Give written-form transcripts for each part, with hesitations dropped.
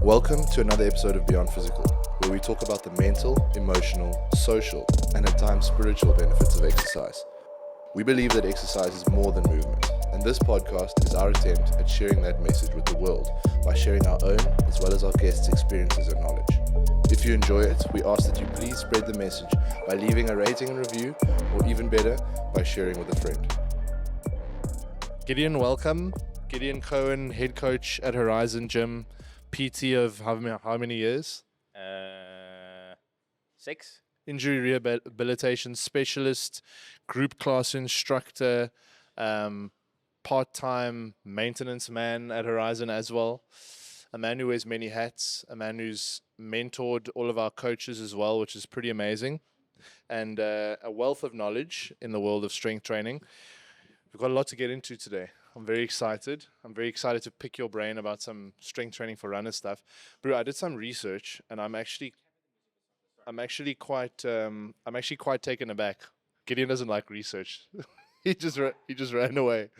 Welcome to another episode of Beyond Physical, where we talk about the mental, emotional, social, and at times spiritual benefits of exercise. We believe that exercise is more than movement, and this podcast is our attempt at sharing that message with the world by sharing our own as well as our guests' experiences and knowledge. If you enjoy it, we ask that you please spread the message by leaving a rating and review, or even better, by sharing with a friend. Gideon, welcome. Gideon Cohen, head coach at Horizen Gym, PT of how many years? 6. Injury rehabilitation specialist, group class instructor, part-time maintenance man at Horizen as well. A man who wears many hats, a man who's mentored all of our coaches as well, which is pretty amazing, and a wealth of knowledge in the world of strength training. We've got a lot to get into today. I'm very excited. I'm very excited to pick your brain about some strength training for runners stuff. Bro, I did some research, and I'm actually quite taken aback. Gideon doesn't like research. he just ran away.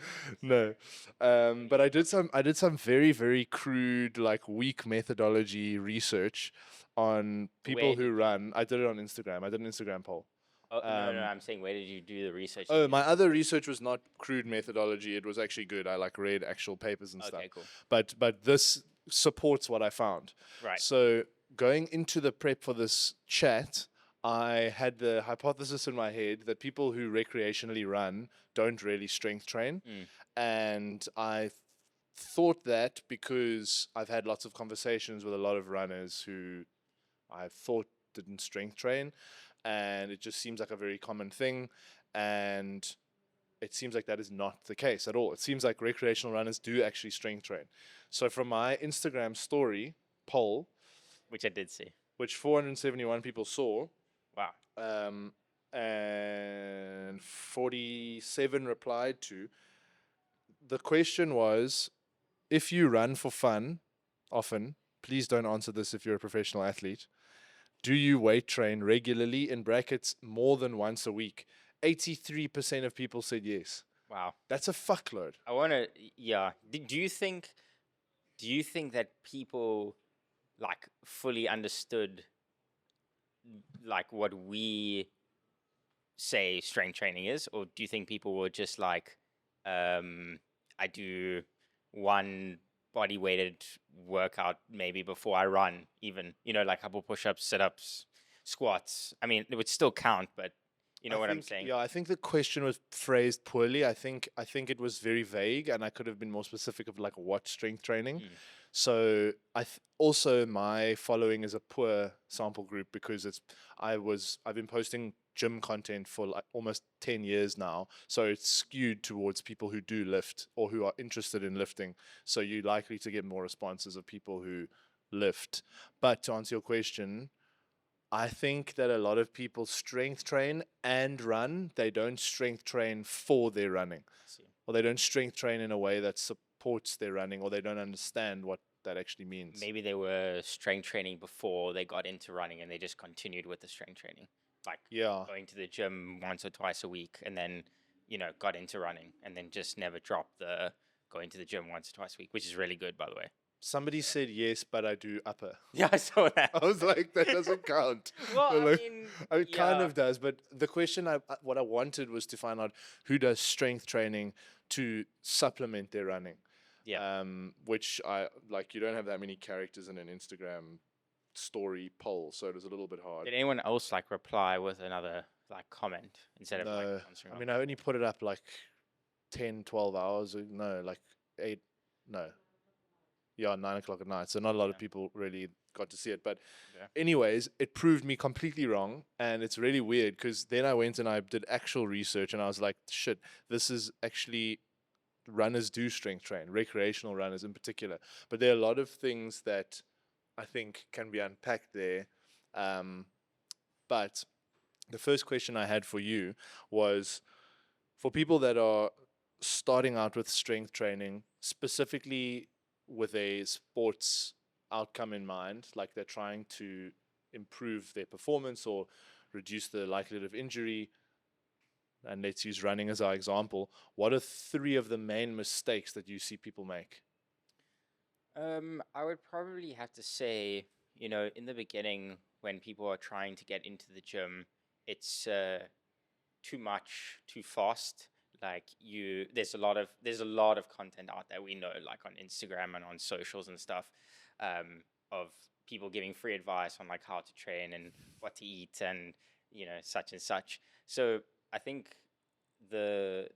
No, but I did some very, very crude, like weak methodology research on people who run. I did it on Instagram. I did an Instagram poll. Oh, no, I'm saying, where did you do the research? Oh, my other research was not crude methodology. It was actually good. I read actual papers and stuff. Okay, cool. But this supports what I found. Right. So going into the prep for this chat, I had the hypothesis in my head that people who recreationally run don't really strength train. And I thought that because I've had lots of conversations with a lot of runners who I thought didn't strength train, and it just seems like a very common thing, and it seems like that is not the case at all. It seems like recreational runners do actually strength train. So from my Instagram story poll, which I did see, which 471 people saw, wow, and 47 replied to, the question was, if you run for fun often, please don't answer this if you're a professional athlete, do you weight train regularly, in brackets, more than once a week? 83% of people said yes. wow. That's a fuckload. I want to, yeah. Do you think that people like fully understood like what we say strength training is, or do you think people were just like, I do one body weighted workout maybe before I run, even, like a couple push-ups, sit-ups, squats? I mean, it would still count, but I'm saying? Yeah, I think the question was phrased poorly. I think it was very vague, and I could have been more specific of like what strength training. So also my following is a poor sample group because I've been posting gym content for like almost 10 years now, so it's skewed towards people who do lift or who are interested in lifting, so you're likely to get more responses of people who lift. But to answer your question, I think that a lot of people strength train and run. They don't strength train for their running, or they don't strength train in a way that supports their running, or they don't understand what that actually means. Maybe they were strength training before they got into running, and they just continued with the strength training, like going to the gym once or twice a week, and then got into running, and then just never dropped the going to the gym once or twice a week, which is really good, by the way. Somebody said yes, but I do upper. Yeah, I saw that. I was like, that doesn't count. Well, it kind of does, but the question what I wanted was to find out who does strength training to supplement their running. Yeah. Which you don't have that many characters in an Instagram story poll, so it was a little bit hard. Did anyone else reply with another comment instead of answering? I mean, I only put it up 10, 12 hours. No, 8. No. Yeah, 9 o'clock at night. So not a lot of people really got to see it. But anyways, it proved me completely wrong. And it's really weird because then I went and I did actual research and I was like, shit, this is actually, runners do strength train, recreational runners in particular. But there are a lot of things that I think can be unpacked there. But the first question I had for you was, for people that are starting out with strength training, specifically with a sports outcome in mind, like they're trying to improve their performance or reduce the likelihood of injury, and let's use running as our example, what are 3 of the main mistakes that you see people make? I would probably have to say, in the beginning, when people are trying to get into the gym, it's too much, too fast. Like there's a lot of content out there, we know, like on Instagram and on socials and stuff, of people giving free advice on like how to train and what to eat and such and such. So I think the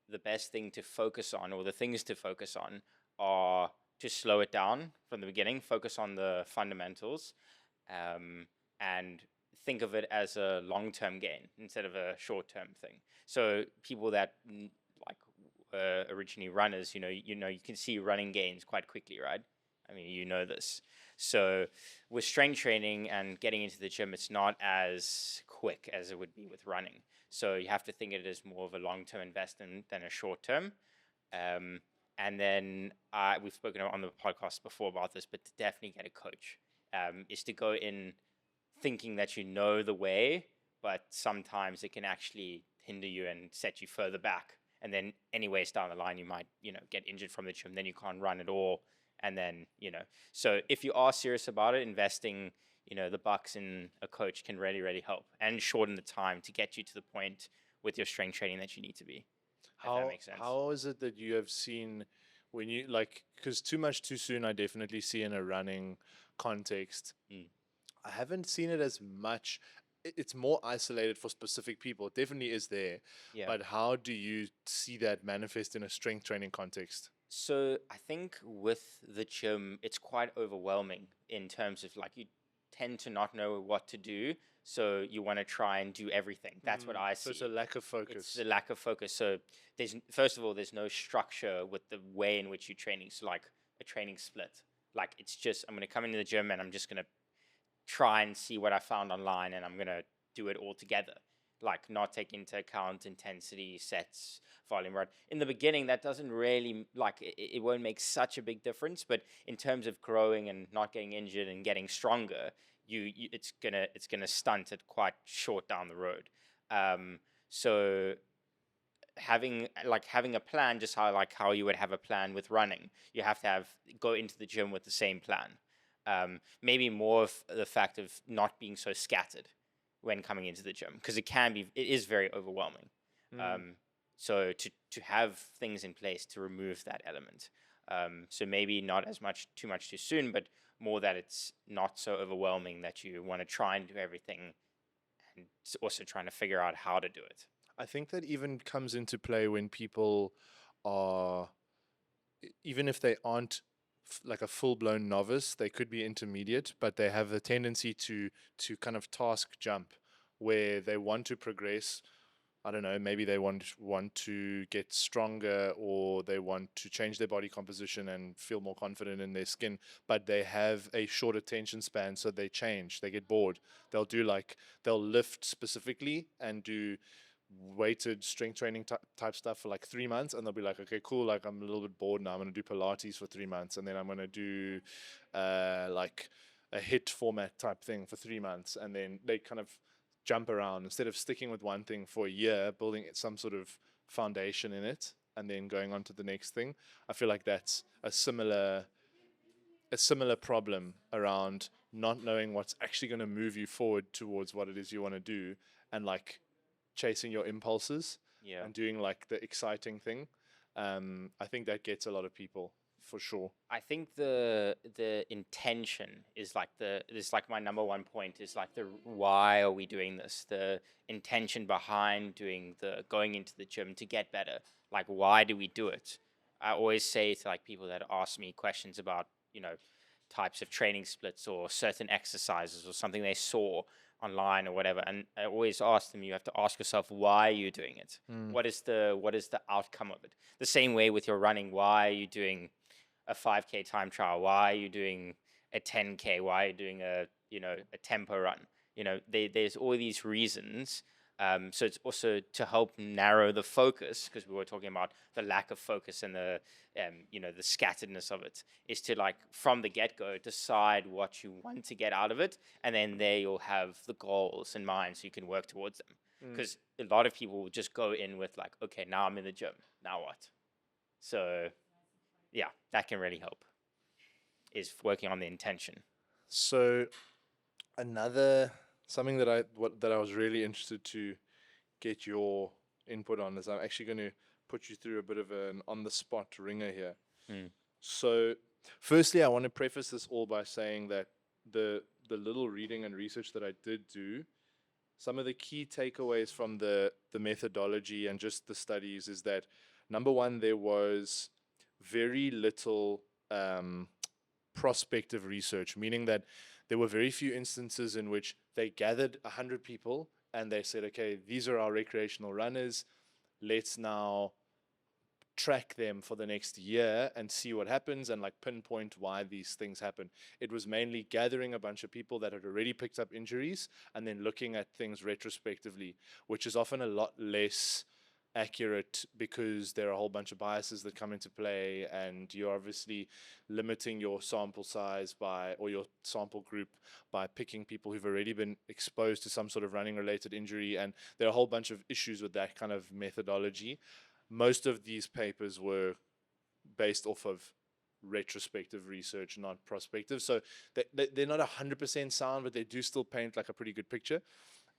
the best thing to focus on, or the things to focus on, are to slow it down from the beginning, focus on the fundamentals, and think of it as a long-term gain instead of a short-term thing. So people that like originally runners, you can see running gains quite quickly, right? I mean, you know this. So with strength training and getting into the gym, it's not as quick as it would be with running. So you have to think of it as more of a long-term investment than a short-term. Um, and then we've spoken on the podcast before about this, but to definitely get a coach, is to go in thinking that you know the way, but sometimes it can actually hinder you and set you further back. And then, anyways, down the line, you might, get injured from the gym. Then you can't run at all. And then, so if you are serious about it, investing, the bucks in a coach can really, really help and shorten the time to get you to the point with your strength training that you need to be. If that How makes sense. how is it that you have seen when you like, because too much too soon I definitely see in a running context. Mm. I haven't seen it as much. It's more isolated for specific people. It definitely is there. Yeah. But how do you see that manifest in a strength training context? So I think with the gym, it's quite overwhelming in terms of like you tend to not know what to do. So you want to try and do everything. That's what I So it's a see. lack of It's focus. the lack of focus. So first of all, there's no structure with the way in which you're training. So like a training split. Like it's just, I'm going to come into the gym and I'm just going to try and see what I found online and I'm going to do it all together. Like not take into account intensity, sets, volume, right? In the beginning, that doesn't really like it won't make such a big difference. But in terms of growing and not getting injured and getting stronger, it's gonna stunt it quite short down the road. So having a plan, just how you would have a plan with running, you have to go into the gym with the same plan. Maybe more of the fact of not being so scattered when coming into the gym, because it is very overwhelming. Um, so to have things in place to remove that element. So maybe not as much too much too soon, but more that it's not so overwhelming that you want to try and do everything, and also trying to figure out how to do it. I think that even comes into play when people are, even if they aren't like a full blown novice, they could be intermediate, but they have a tendency to kind of task jump where they want to progress. I don't know, maybe they want to get stronger, or they want to change their body composition and feel more confident in their skin, but they have a short attention span, so they change, they get bored. They'll lift specifically and do weighted strength training type stuff for like 3 months, and they'll be like, okay, cool, like I'm a little bit bored now, I'm going to do Pilates for 3 months, and then I'm going to do like a hit format type thing for 3 months, and then they kind of jump around instead of sticking with one thing for a year, building some sort of foundation in it, and then going on to the next thing. I feel like that's a similar problem around not knowing what's actually going to move you forward towards what it is you want to do, and like chasing your impulses Yeah. and doing like the exciting thing. I think that gets a lot of people for sure. I think the intention is like my number one point, is like the why are we doing this? The intention behind going into the gym to get better. Like why do we do it? I always say to like people that ask me questions about, types of training splits or certain exercises or something they saw online or whatever, and I always ask them, you have to ask yourself, why are you doing it? Mm. What is the outcome of it? The same way with your running, why are you doing a 5K time trial? Why are you doing a 10K? Why are you doing a tempo run? There's all these reasons. So it's also to help narrow the focus, because we were talking about the lack of focus and the scatteredness of it, is to like from the get-go decide what you want to get out of it, and then there you'll have the goals in mind so you can work towards them. Because a lot of people will just go in with like, okay, now I'm in the gym, now what? So yeah, that can really help. is working on the intention. So something that I was really interested to get your input on is I'm actually going to put you through a bit of an on the spot ringer here. Mm. So, firstly, I want to preface this all by saying that the little reading and research that I did do, some of the key takeaways from the methodology and just the studies is that number one, there was very little prospective research, meaning that there were very few instances in which they gathered 100 people and they said, okay, these are our recreational runners. Let's now track them for the next year and see what happens and like pinpoint why these things happen. It was mainly gathering a bunch of people that had already picked up injuries and then looking at things retrospectively, which is often a lot less accurate because there are a whole bunch of biases that come into play, and you're obviously limiting your sample size by, or your sample group by, picking people who've already been exposed to some sort of running related injury, and there are a whole bunch of issues with that kind of methodology. Most of these papers were based off of retrospective research, not prospective. So they're not 100% sound, but they do still paint like a pretty good picture.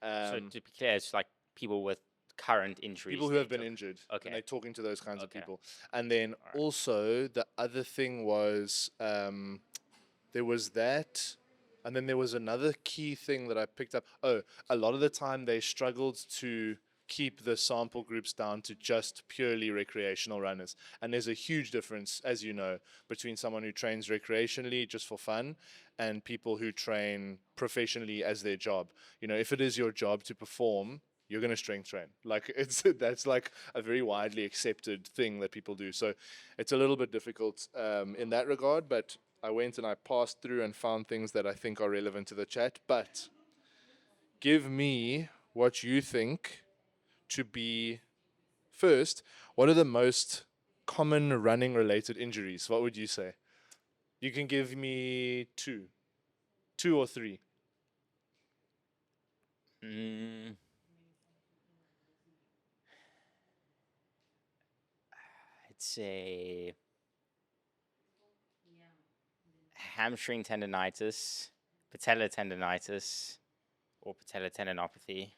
So to be clear, it's like people with current injuries. People who have been injured. Okay. And they're talking to those kinds of Okay. people. And then also the other thing was there was that. And then there was another key thing that I picked up. Oh, a lot of the time they struggled to keep the sample groups down to just purely recreational runners. And there's a huge difference, as you know, between someone who trains recreationally just for fun and people who train professionally as their job. You know, if it is your job to perform, you're going to strength train. Like that's like a very widely accepted thing that people do. So it's a little bit difficult in that regard, but I went and I passed through and found things that I think are relevant to the chat. But give me what you think to be first. What are the most common running related injuries? What would you say? You can give me two or three. Mm, I'd say hamstring tendonitis, patellar tendonitis, or patellar tendinopathy,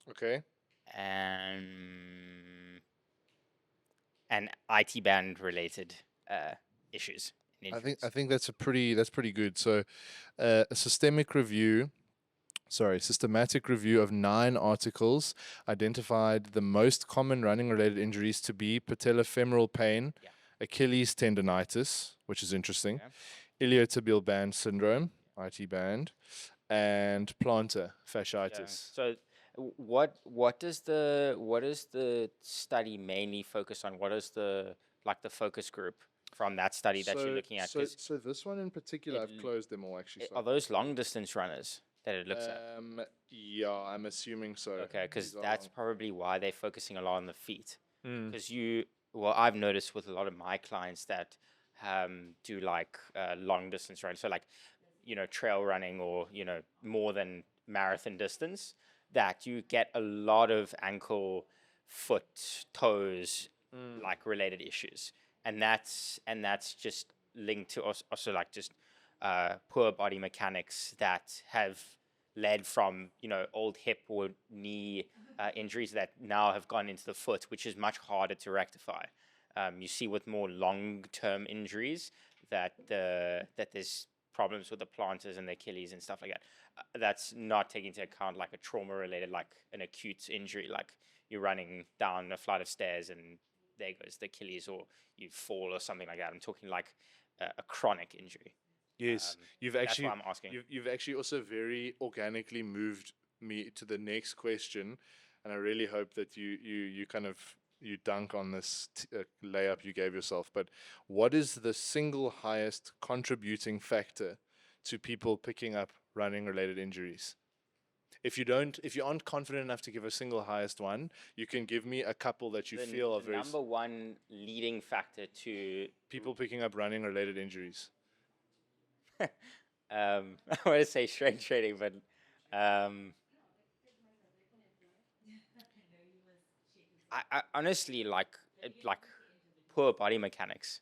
Okay. and IT band related issues. And I think that's pretty good. So, a systematic review of 9 articles identified the most common running related injuries to be patellofemoral pain, Yeah. Achilles tendonitis, which is interesting, Okay. iliotibial band syndrome, IT band, and plantar fasciitis. So what does the study mainly focus on? What is the focus group from that study that you're looking at? So this one in particular, I've closed them all actually. Are those long distance runners that it looks at? Yeah, I'm assuming so. Okay, because These are that's long. probably why they're focusing a lot on the feet. Mm. Because I've noticed with a lot of my clients that do like long distance runs, so like trail running or more than marathon distance, that you get a lot of ankle, foot, toes, like related issues, and that's just linked to also like just poor body mechanics that have led from old hip or knee injuries that now have gone into the foot, which is much harder to rectify. You see with more long-term injuries that there's problems with the plantars and the Achilles and stuff like that. That's not taking into account like a trauma-related, like an acute injury, like you're running down a flight of stairs and there goes the Achilles, or you fall or something like that. I'm talking like a chronic injury. Yes, you've That's actually why I'm asking. you've actually also very organically moved me to the next question, and I really hope that you kind of you dunk on this layup you gave yourself. But what is the single highest contributing factor to people picking up running related injuries? If you aren't confident enough to give a single highest one, you can give me a couple that you feel are The very number one leading factor to people picking up running related injuries. I want to say strength training, but I honestly like poor body mechanics.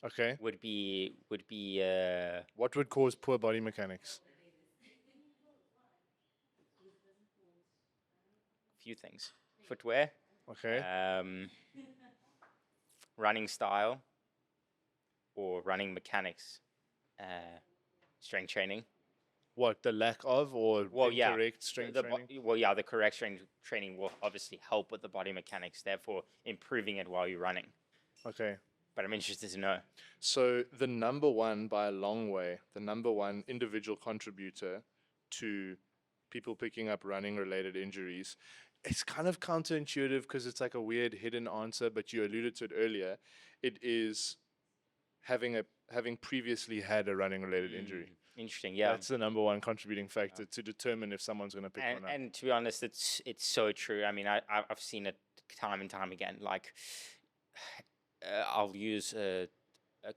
Okay. would be What would cause poor body mechanics? a few things: footwear, Okay. um, running style, or running mechanics, uh, strength training. What, the lack of or Well, yeah, incorrect strength training? the correct strength training will obviously help with the body mechanics, therefore improving it while you're running. Okay. But I'm interested to know. So the number one, by a long way, the number one individual contributor to people picking up running related injuries, it's kind of counterintuitive because it's like a weird hidden answer, but you alluded to it earlier. It is having previously had a running related injury. Interesting, yeah. That's the number one contributing factor to determine if someone's going to pick one up. And to be honest, it's so true. I mean, I've seen it time and time again. Like, I'll use a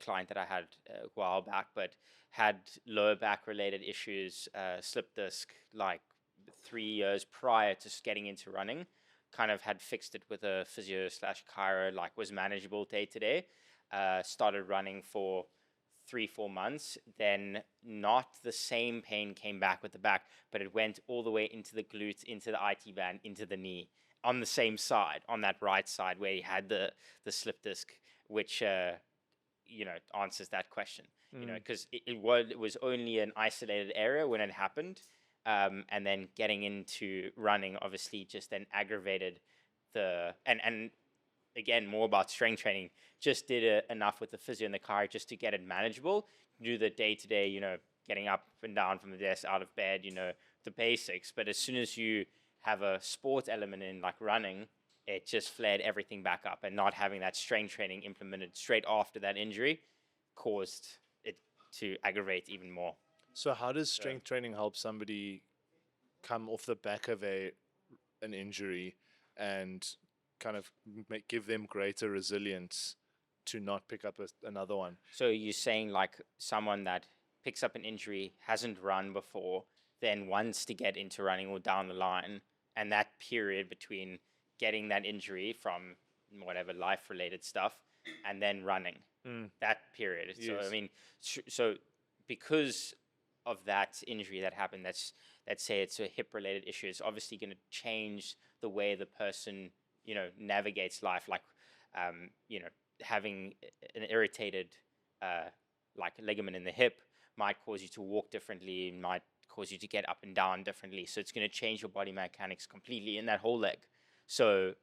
client that I had a while back, but had lower back related issues, slip disc, like 3 years prior to getting into running. Kind of had fixed it with a physio slash chiro, like was manageable day to day. Started running for 3-4 months, then not the same pain came back with the back, but it went all the way into the glute, into the IT band, into the knee, on the same side, on that right side where he had the slip disc, which answers that question. Because it was only an isolated area when it happened, and then getting into running obviously just then aggravated and again, more about strength training. Just did enough with the physio and the chiro just to get it manageable. Do the day to day, getting up and down from the desk, out of bed, the basics. But as soon as you have a sport element in, like running, it just flared everything back up. And not having that strength training implemented straight after that injury caused it to aggravate even more. So how does strength training help somebody come off the back of an injury and kind of give them greater resilience to not pick up another one? So you're saying like someone that picks up an injury, hasn't run before, then wants to get into running or down the line, and that period between getting that injury from whatever life-related stuff and then running, that period. So I Yes. mean, so because of that injury that happened, let's say it's a hip-related issue, it's obviously going to change the way the person navigates life. Like, having an irritated like ligament in the hip might cause you to walk differently, might cause you to get up and down differently. So it's going to change your body mechanics completely in that whole leg. So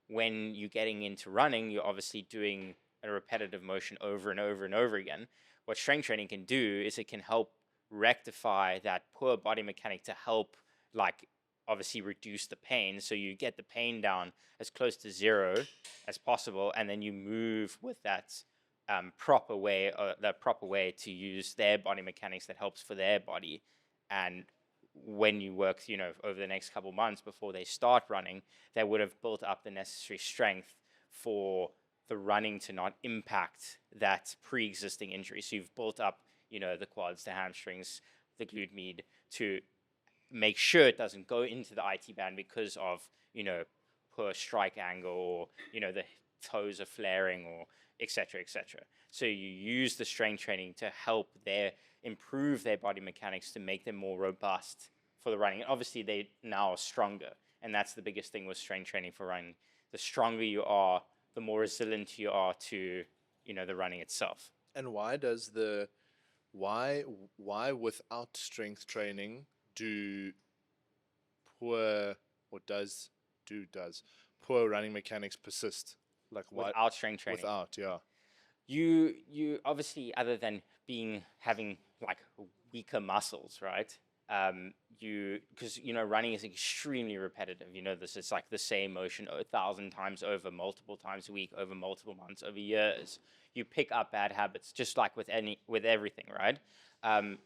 when you're getting into running, you're obviously doing a repetitive motion over and over and over again. What strength training can do is it can help rectify that poor body mechanic to help, like, obviously reduce the pain. So you get the pain down as close to zero as possible, and then you move with that proper way to use their body mechanics that helps for their body. And when you work, over the next couple months before they start running, they would have built up the necessary strength for the running to not impact that pre-existing injury. So you've built up, the quads, the hamstrings, the glute med to make sure it doesn't go into the IT band because of, poor strike angle, or, the toes are flaring, or et cetera, et cetera. So you use the strength training to help improve their body mechanics to make them more robust for the running. And obviously they now are stronger. And that's the biggest thing with strength training for running. The stronger you are, the more resilient you are to, the running itself. And why does why without strength training do poor or does poor running mechanics persist? Like, why Without strength training. without? Yeah. You obviously, other than having like weaker muscles, right? Because running is extremely repetitive. This is like the same motion 1,000 times over, multiple times a week, over multiple months, over years. You pick up bad habits, just like with everything, right?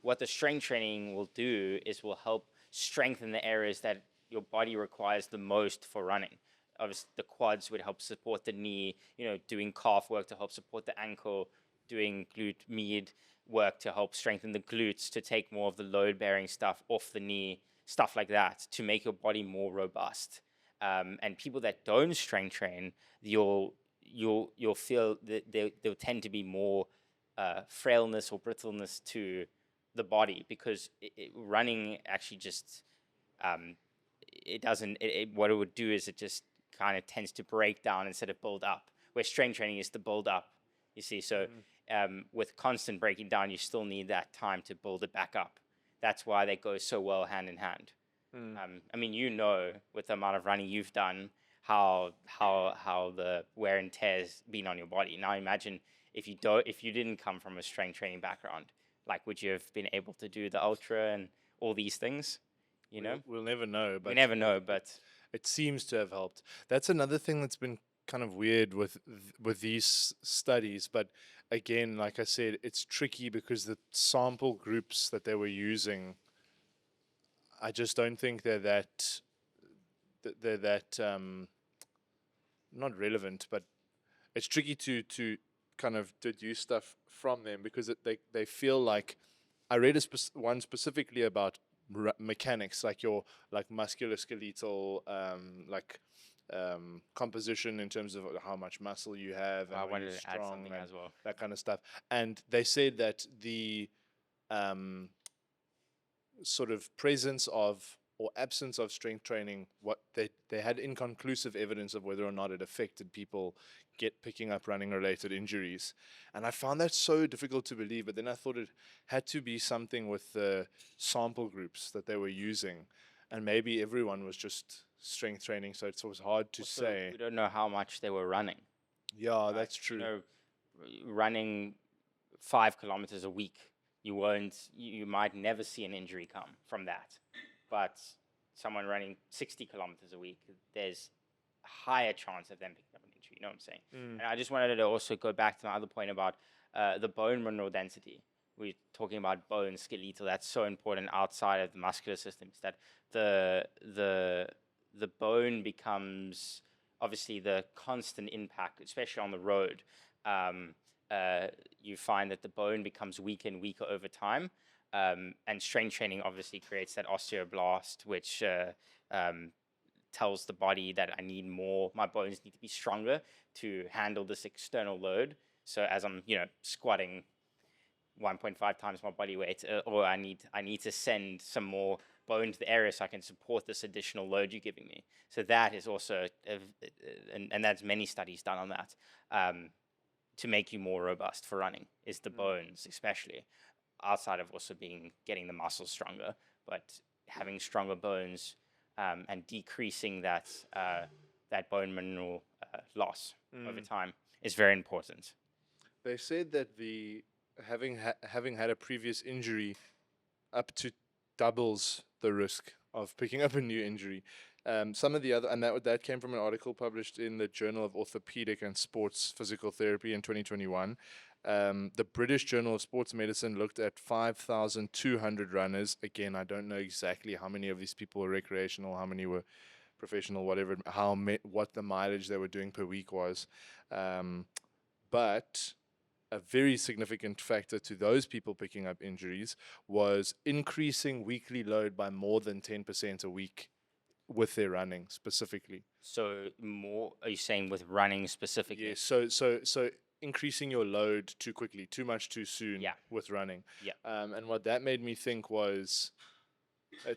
What the strength training will do is will help strengthen the areas that your body requires the most for running. Obviously, the quads would help support the knee, doing calf work to help support the ankle, doing glute med work to help strengthen the glutes, to take more of the load-bearing stuff off the knee, stuff like that, to make your body more robust. And people that don't strength train, you'll feel that there'll tend to be more frailness or brittleness to the body, because running actually just it doesn't what it would do is it just kind of tends to break down instead of build up, where strength training is to build up, you see. So with constant breaking down, you still need that time to build it back up. That's why they go so well hand in hand. I mean, with the amount of running you've done, how the wear and tear's been on your body. Now imagine if you didn't come from a strength training background, like, would you have been able to do the ultra and all these things? We'll never know, We but never know, but it seems to have helped. That's another thing that's been kind of weird with these studies. But again, like I said, it's tricky because the sample groups that they were using, I just don't think they're that not relevant. But it's tricky to kind of deduce stuff from them because they feel like, I read one specifically about mechanics, like your musculoskeletal composition in terms of how much muscle you have and I are you wanted to add strong something and as well. that kind of stuff. And they said that the sort of presence of or absence of strength training, what they had inconclusive evidence of whether or not it affected people picking up running related injuries. And I found that so difficult to believe, but then I thought it had to be something with the sample groups that they were using, and maybe everyone was just strength training, so it was hard to Also, say. we don't know how much they were running. Yeah, Right? that's true. Running 5 kilometers a week, you might never see an injury come from that. But someone running 60 kilometers a week, there's a higher chance of them picking up an injury. You know what I'm saying? And I just wanted to also go back to my other point about the bone mineral density. We're talking about bone, skeletal. That's so important outside of the muscular system. Is that the bone becomes, obviously, the constant impact, especially on the road. You find that the bone becomes weaker and weaker over time. And strength training obviously creates that osteoblast, which tells the body that my bones need to be stronger to handle this external load. So as I'm, squatting 1.5 times my body weight, or I need to send some more bone to the area so I can support this additional load you're giving me. So that is also, and that's many studies done on that, to make you more robust for running, is the bones, especially, outside of also getting the muscles stronger, but having stronger bones and decreasing that bone mineral loss over time is very important. They said that having had a previous injury up to doubles the risk of picking up a new injury. Some of the other, and that came from an article published in the Journal of Orthopedic and Sports Physical Therapy in 2021. The British Journal of Sports Medicine looked at 5,200 runners. Again, I don't know exactly how many of these people were recreational, how many were professional, whatever, what the mileage they were doing per week was. But a very significant factor to those people picking up injuries was increasing weekly load by more than 10% a week with their running specifically. So more, are you saying with running specifically? Yes. So increasing your load too quickly, too much too soon with running. Yeah. And what that made me think was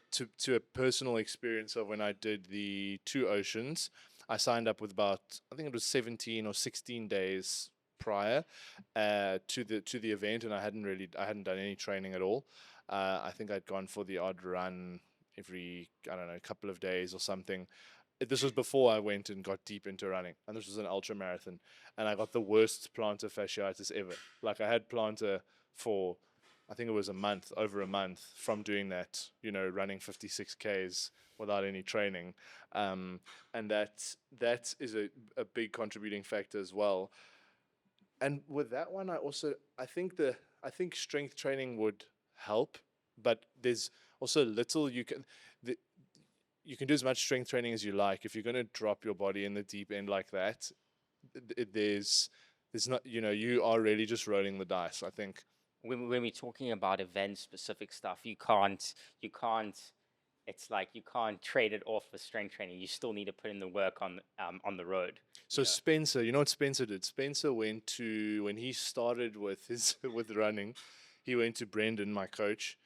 to a personal experience of when I did the 2 Oceans. I signed up with about, I think it was 17 or 16 days prior to the event, and I hadn't done any training at all. I think I'd gone for the odd run every, I don't know, couple of days or something. This was before I went and got deep into running, and this was an ultra marathon, and I got the worst plantar fasciitis ever. Like, I had plantar for, I think it was over a month from doing that, running 56 Ks without any training. And that is a big contributing factor as well. And with that one, I think strength training would help, but there's also little you can do as much strength training as you like. If you're going to drop your body in the deep end like that, there's not, you are really just rolling the dice, I think. When we're talking about event specific stuff, you can't it's like you can't trade it off with strength training. You still need to put in the work on the road. So Spencer, you know what Spencer did? Spencer went to when he started with his with running, he went to Brendan, my coach,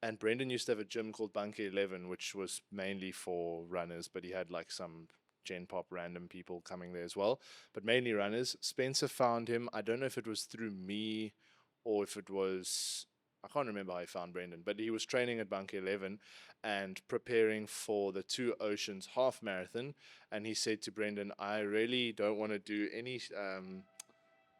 and Brendan used to have a gym called Bunker 11, which was mainly for runners, but he had like some Gen Pop random people coming there as well, but mainly runners. Spencer found him. I don't know if it was through me or if it was. I can't remember how he found Brendan, but he was training at Bunker 11 and preparing for the Two Oceans half marathon. And he said to Brendan, I really don't want to do any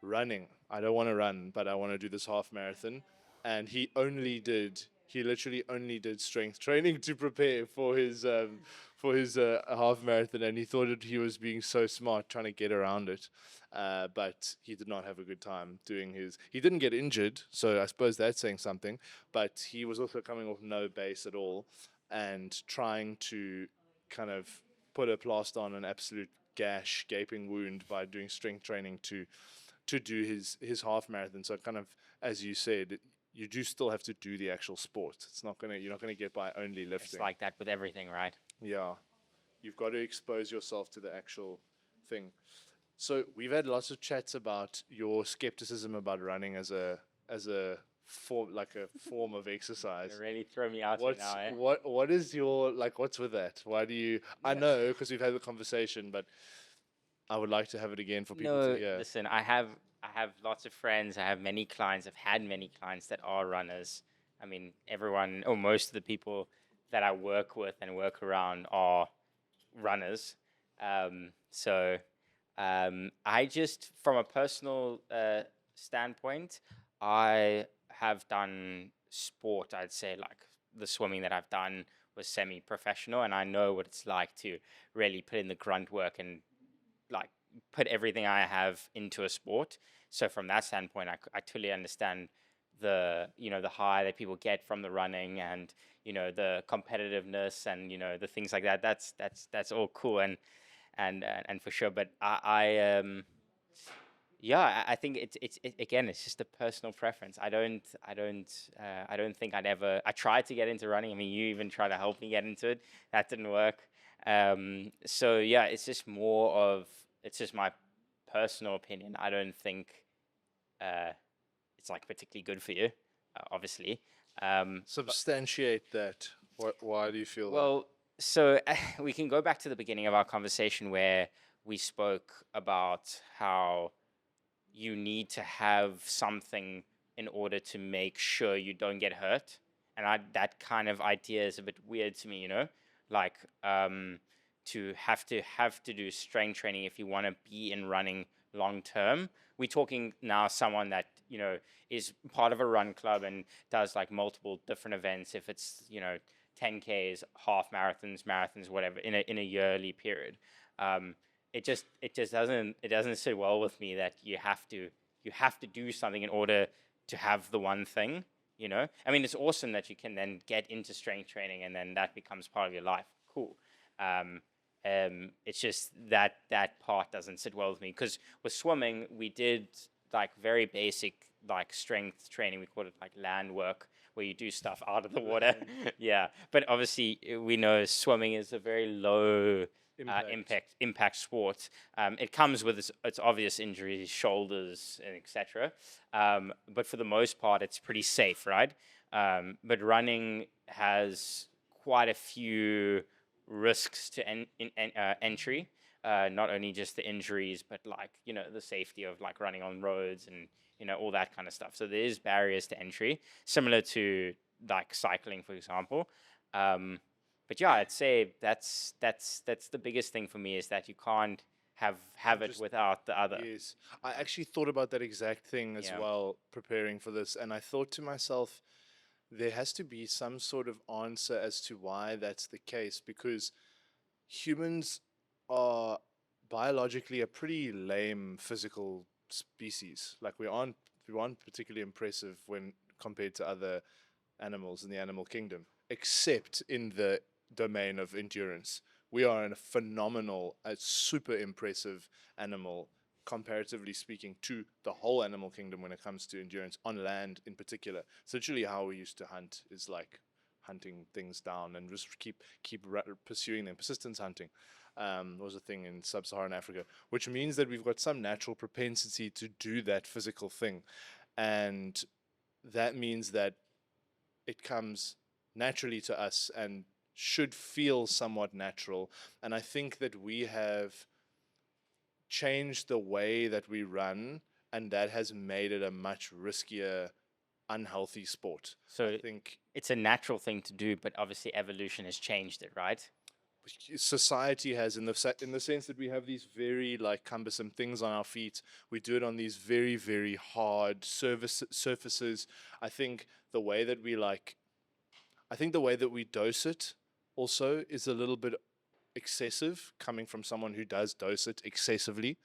running. I don't want to run, but I want to do this half marathon. And he literally only did strength training to prepare for his half marathon. And he thought that he was being so smart trying to get around it. But he did not have a good time doing his. He didn't get injured, so I suppose that's saying something. But he was also coming off no base at all and trying to kind of put a plaster on an absolute gash, gaping wound by doing strength training to do his half marathon. So kind of as you said, you do still have to do the actual sport. You're not gonna get by only It's lifting. like that with everything, right? Yeah, you've got to expose yourself to the actual thing. So we've had lots of chats about your skepticism about running as a form of You exercise. really throw me out here now, eh? What is your like? What's with that? Why do you? I Yeah. know because we've had the conversation, but I would like to have it again for people to No, hear. listen, I have lots of friends. I have many clients. I've had many clients that are runners. I mean, everyone or most of the people that I work with and work around are runners. So I just, from a personal standpoint, I have done sport. I'd say like the swimming that I've done was semi-professional, and I know what it's like to really put in the grunt work and like put everything I have into a sport. So from that standpoint, I totally understand the high that people get from the running and the competitiveness and the things like that. That's all cool and for sure. But I think again, it's just a personal preference. I don't think I'd ever. I tried to get into running. I mean, you even tried to help me get into it. That didn't work. So yeah, it's just my personal opinion. I don't think uh, it's like particularly good for you, obviously. But Substantiate that. Why do you feel that? well, so we can go back to the beginning of our conversation where we spoke about how you need to have something in order to make sure you don't get hurt. And that kind of idea is a bit weird to me, like to do strength training if you want to be in running long term. We're talking now someone that is part of a run club and does like multiple different events. If it's 10Ks, half marathons, whatever in a yearly period. It doesn't sit well with me that you have to do something in order to have the one thing. I mean, it's awesome that you can then get into strength training and then that becomes part of your life. Cool. Um, it's just that part doesn't sit well with me because with swimming we did like very basic like strength training. We called it like land work where you do stuff out of the water. Yeah, but obviously we know swimming is a very low impact sport. It comes with its obvious injuries, shoulders, and etc. But for the most part, it's pretty safe, right? But running has quite a few risks to entry. Not only just the injuries, but like the safety of like running on roads and all that kind of stuff. So there is barriers to entry, similar to like cycling, for example. But yeah, I'd say that's the biggest thing for me is that you can't have it Just without the other. Yes, I actually thought about that exact thing as Yeah. well preparing for this, and I thought to myself, there has to be some sort of answer as to why that's the case because humans are biologically a pretty lame physical species. Like we aren't particularly impressive when compared to other animals in the animal kingdom, except in the domain of endurance. We are a phenomenal, a super impressive animal, comparatively speaking, to the whole animal kingdom when it comes to endurance on land in particular. So literally how we used to hunt is like hunting things down and just keep pursuing them. Persistence hunting was a thing in sub-Saharan Africa, which means that we've got some natural propensity to do that physical thing, and that means that it comes naturally to us and should feel somewhat natural. And I think that we have changed the way that we run, and that has made it a much riskier, unhealthy sport. So I think it's a natural thing to do, but obviously evolution has changed it, right? society has, in the sense that we have these very like cumbersome things on our feet. We do it on these very very hard surfaces. I think the way that we like, I think the way that we dose it also is a little bit excessive, coming from someone who does dose it excessively.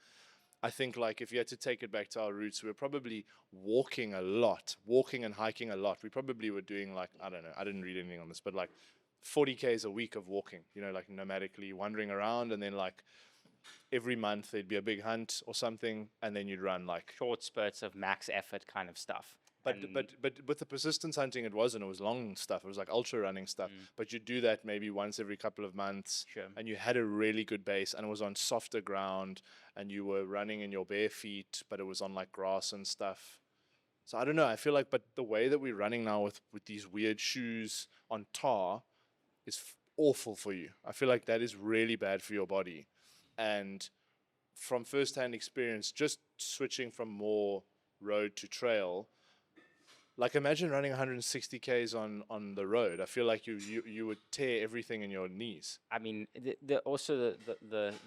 I think like if you had to take it back to our roots, we were probably walking a lot, walking and hiking a lot. We probably were doing like, I don't know, I didn't read anything on this, but like 40 Ks a week of walking, you know, like nomadically wandering around, and then like every month there'd be a big hunt or something, and then you'd run like. Short spurts of max effort kind of stuff. But with the persistence hunting, it wasn't. It was long stuff. It was like ultra running stuff. But you do that maybe once every couple of months, Sure. and you had a really good base, and it was on softer ground, and you were running in your bare feet, but it was on like grass and stuff. So I don't know. I feel like, but the way that we're running now with these weird shoes on tar is awful for you. I feel like that is really bad for your body. And from first-hand experience, just switching from more road to trail, like imagine running 160 Ks on the road. I feel like you would tear everything in your knees. I mean, the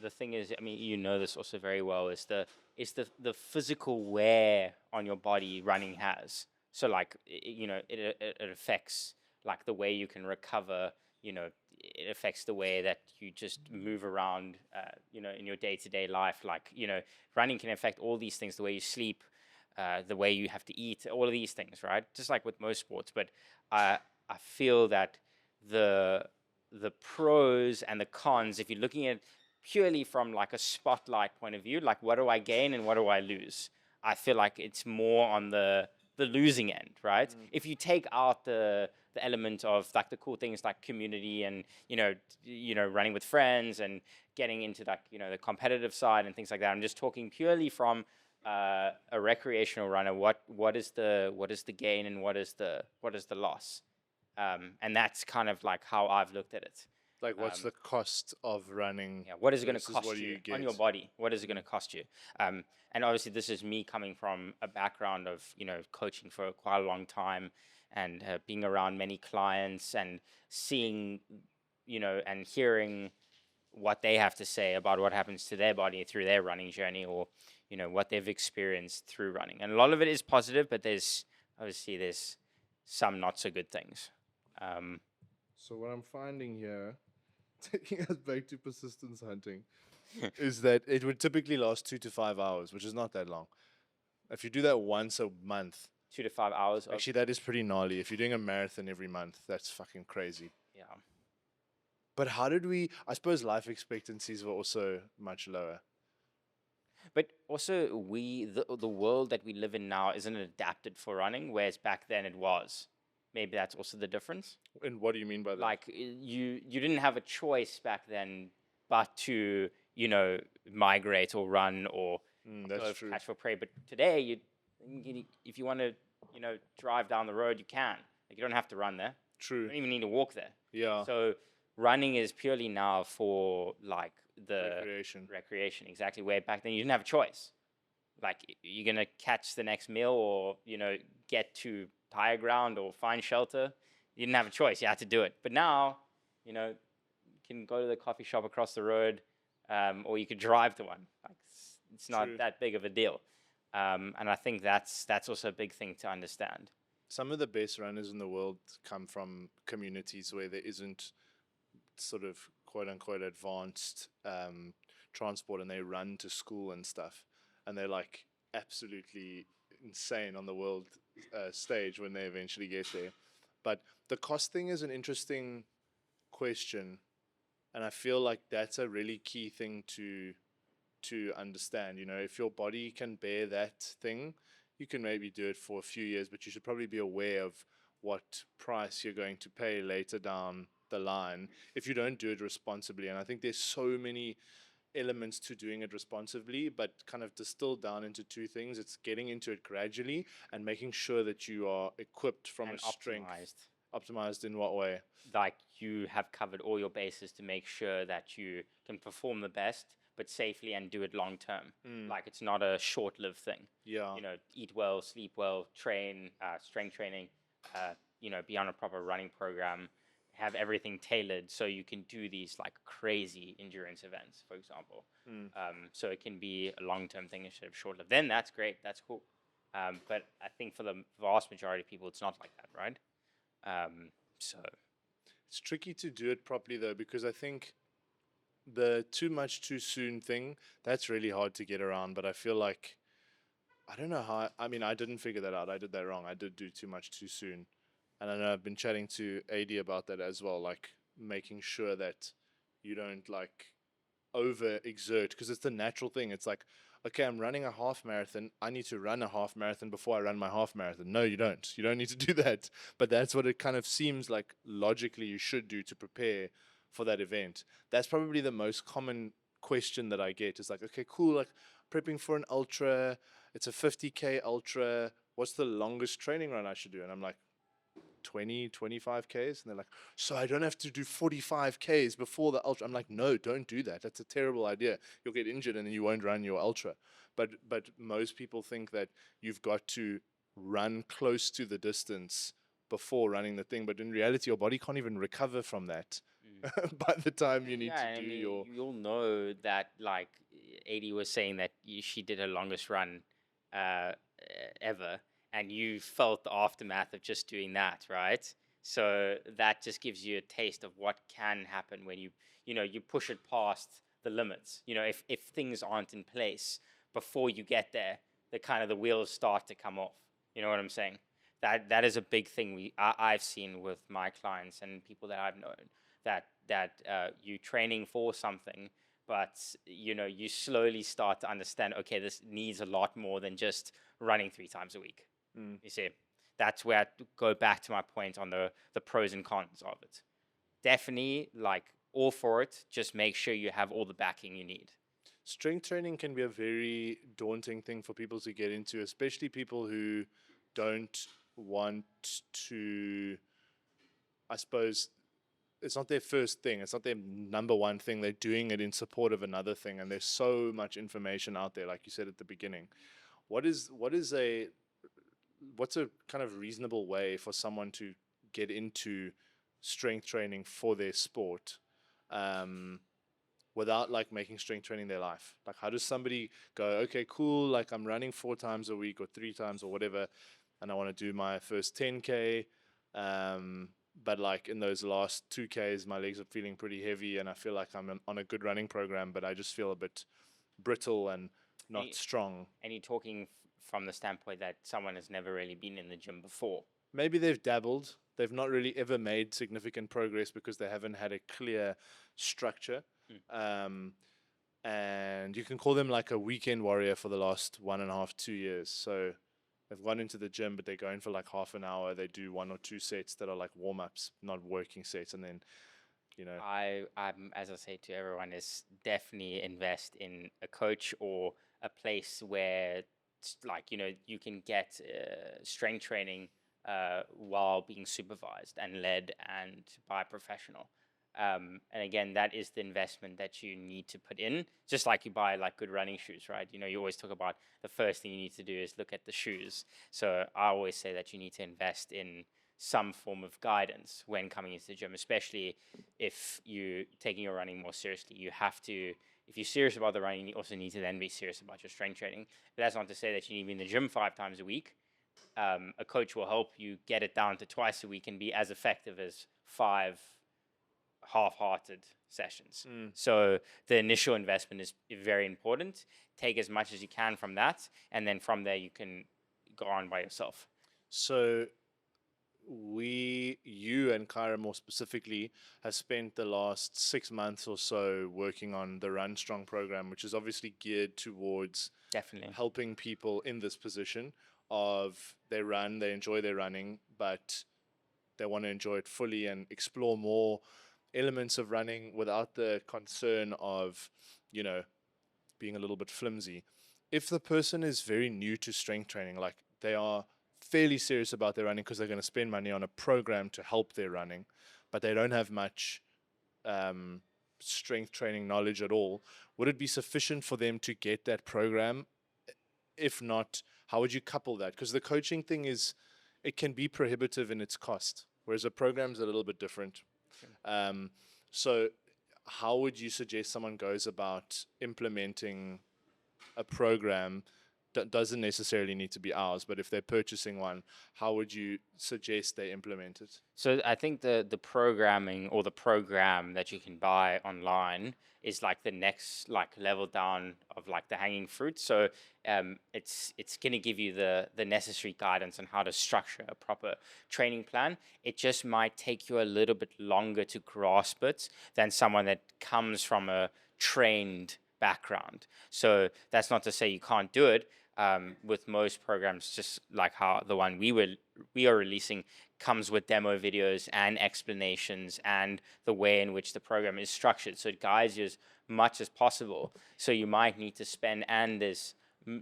thing is, I mean, you know this also very well, is the physical wear on your body running has. So like, you know, it affects like the way you can recover. You know, it affects the way that you just move around. You know, in your day-to-day life, like, you know, running can affect all these things: the way you sleep, the way you have to eat, all of these things, right? Just like with most sports. But I feel that the pros and the cons, if you're looking at purely from like a spotlight point of view, like what do I gain and what do I lose? I feel like it's more on the losing end, right? If you take out the element of like the cool things like community and you know running with friends and getting into like the competitive side and things like that. I'm just talking purely from a recreational runner. What is the gain and what is the loss? And that's kind of like how I've looked at it. Like, what's the cost of running? Yeah, what is it going to versus cost what you get? on your body? What is it going to cost you? And obviously, this is me coming from a background of coaching for quite a long time and being around many clients and seeing, and hearing what they have to say about what happens to their body through their running journey, or what they've experienced through running. And a lot of it is positive, but there's some not so good things. So what I'm finding here, taking us back to persistence hunting, is that it would typically last 2 to 5 hours, which is not that long. If you do that once a month, 2 to 5 hours. Actually, that is pretty gnarly. If you're doing a marathon every month, that's fucking crazy. Yeah. But how did we? I suppose life expectancies were also much lower. But also, the world that we live in now isn't adapted for running, whereas back then it was. Maybe that's also the difference. And what do you mean by that? Like you didn't have a choice back then, but to migrate or run or that's true. catch for prey. But today, if you want to drive down the road, you can. Like, you don't have to run there. True. You don't even need to walk there. Yeah. So running is purely now for like the recreation, exactly. Where back then you didn't have a choice. Like, you're gonna catch the next meal or get to higher ground or find shelter. You didn't have a choice. You had to do it. But now, you can go to the coffee shop across the road, or you could drive to one. Like, it's not that big of a deal. And I think that's also a big thing to understand. Some of the best runners in the world come from communities where there isn't sort of quote unquote advanced transport, and they run to school and stuff, and they're like absolutely insane on the world stage when they eventually get there. But the cost thing is an interesting question, and I feel like that's a really key thing to understand. If your body can bear that thing, you can maybe do it for a few years, but you should probably be aware of what price you're going to pay later down the line if you don't do it responsibly. And I think there's so many elements to doing it responsibly, but kind of distilled down into two things. It's getting into it gradually and making sure that you are equipped from And a strength. optimized. Optimized in what way? Like you have covered all your bases to make sure that you can perform the best, but safely and do it long term. Like it's not a short lived thing. Yeah. You know, eat well, sleep well, train, strength training, be on a proper running program, have everything tailored so you can do these like crazy endurance events, for example. So it can be a long term thing instead of short lived. Then that's great, that's cool. But I think for the vast majority of people, it's not like that, right? So It's tricky to do it properly though, because I think the too much too soon thing, that's really hard to get around. But I feel like, I don't know how, I mean, I didn't figure that out. I did that wrong. I did do too much too soon. And I know I've been chatting to AD about that as well, like making sure that you don't like over exert, because it's the natural thing. It's like, okay, I'm running a half marathon. I need to run a half marathon before I run my half marathon. No, you don't. You don't need to do that. But that's what it kind of seems like logically you should do to prepare for that event. That's probably the most common question that I get is like, okay, cool, like prepping for an ultra, it's a 50K ultra. What's the longest training run I should do? And I'm like, 20, 25Ks. And they're like, so I don't have to do 45Ks before the ultra. I'm like, no, don't do that. That's a terrible idea. You'll get injured and then you won't run your ultra. But most people think that you've got to run close to the distance before running the thing. But in reality, your body can't even recover from that by the time you need yeah, to and I do mean, your. you'll know that like 80 was saying that she did her longest run uh, ever, and you felt the aftermath of just doing that, right? So that just gives you a taste of what can happen when you push it past the limits. If things aren't in place before you get there, the wheels start to come off. You know what I'm saying? That is a big thing I've seen with my clients and people that I've known that you training for something, but you slowly start to understand, okay, this needs a lot more than just running 3 times a week. You see, that's where I go back to my point on the pros and cons of it. Definitely, like, all for it. Just make sure you have all the backing you need. Strength training can be a very daunting thing for people to get into, especially people who don't want to, I suppose, it's not their first thing. It's not their number one thing. They're doing it in support of another thing. And there's so much information out there, like you said at the beginning. What's a kind of reasonable way for someone to get into strength training for their sport? Without like making strength training their life. Like, how does somebody go, okay, cool, like I'm running 4 times a week or 3 times or whatever, and I want to do my first 10K, but like in those last 2Ks my legs are feeling pretty heavy and I feel like I'm on a good running program, but I just feel a bit brittle and not strong. And you're talking from the standpoint that someone has never really been in the gym before. Maybe they've dabbled, they've not really ever made significant progress because they haven't had a clear structure. And you can call them like a weekend warrior for the last 1.5, 2 years. So they've gone into the gym, but they're going for like half an hour. They do 1 or 2 sets that are like warm ups, not working sets. And then, I'm, as I say to everyone, is definitely invest in a coach or a place where, you can get strength training while being supervised and led and by a professional. And again, that is the investment that you need to put in, just like you buy like good running shoes, right? You always talk about the first thing you need to do is look at the shoes. So I always say that you need to invest in some form of guidance when coming into the gym, especially if you're taking your running more seriously. You have to, if you're serious about the running, you also need to then be serious about your strength training. But that's not to say that you need to be in the gym 5 times a week. A coach will help you get it down to twice a week and be as effective as 5 half-hearted sessions. So the initial investment is very important. Take as much as you can from that, and then from there you can go on by yourself. So you and Kyra more specifically, have spent the last 6 months or so working on the Run Strong program, which is obviously geared towards Definitely helping people in this position of they enjoy their running, but they want to enjoy it fully and explore more elements of running without the concern of, you know, being a little bit flimsy. If the person is very new to strength training, like they are fairly serious about their running because they're going to spend money on a program to help their running, but they don't have much um, strength training knowledge at all, would it be sufficient for them to get that program? If not, how would you couple that? Because the coaching thing is, it can be prohibitive in its cost, whereas a program's a little bit different. Um, so, how would you suggest someone goes about implementing a program that doesn't necessarily need to be ours, but if they're purchasing one, how would you suggest they implement it? So I think the programming or the program that you can buy online is like the next like level down of like the hanging fruit. So it's gonna give you the necessary guidance on how to structure a proper training plan. It just might take you a little bit longer to grasp it than someone that comes from a trained background. So that's not to say you can't do it. With most programs, just like how the one we are releasing comes with demo videos and explanations and the way in which the program is structured, so it guides you as much as possible. So you might need to spend, and there's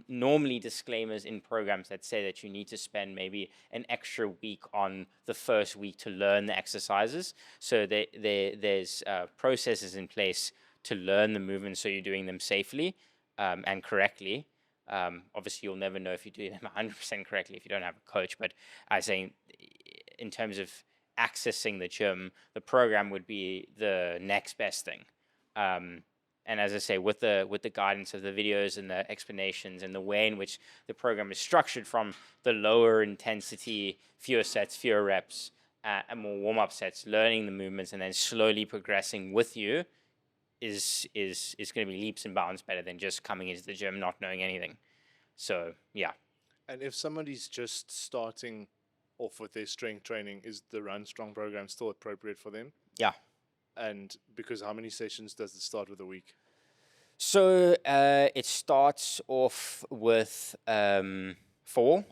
normally disclaimers in programs that say that you need to spend maybe an extra week on the first week to learn the exercises. So there's processes in place to learn the movements so you're doing them safely and correctly. Obviously, you'll never know if you do them 100% correctly if you don't have a coach. But I was saying, in terms of accessing the gym, the program would be the next best thing. And as I say, with the guidance of the videos and the explanations and the way in which the program is structured, from the lower intensity, fewer sets, fewer reps, and more warm up sets, learning the movements and then slowly progressing with you is going to be leaps and bounds better than just coming into the gym not knowing anything. So yeah. And if somebody's just starting off with their strength training, is the Run Strong program still appropriate for them? Yeah. And because how many sessions does it start with a week? So it starts off with 4.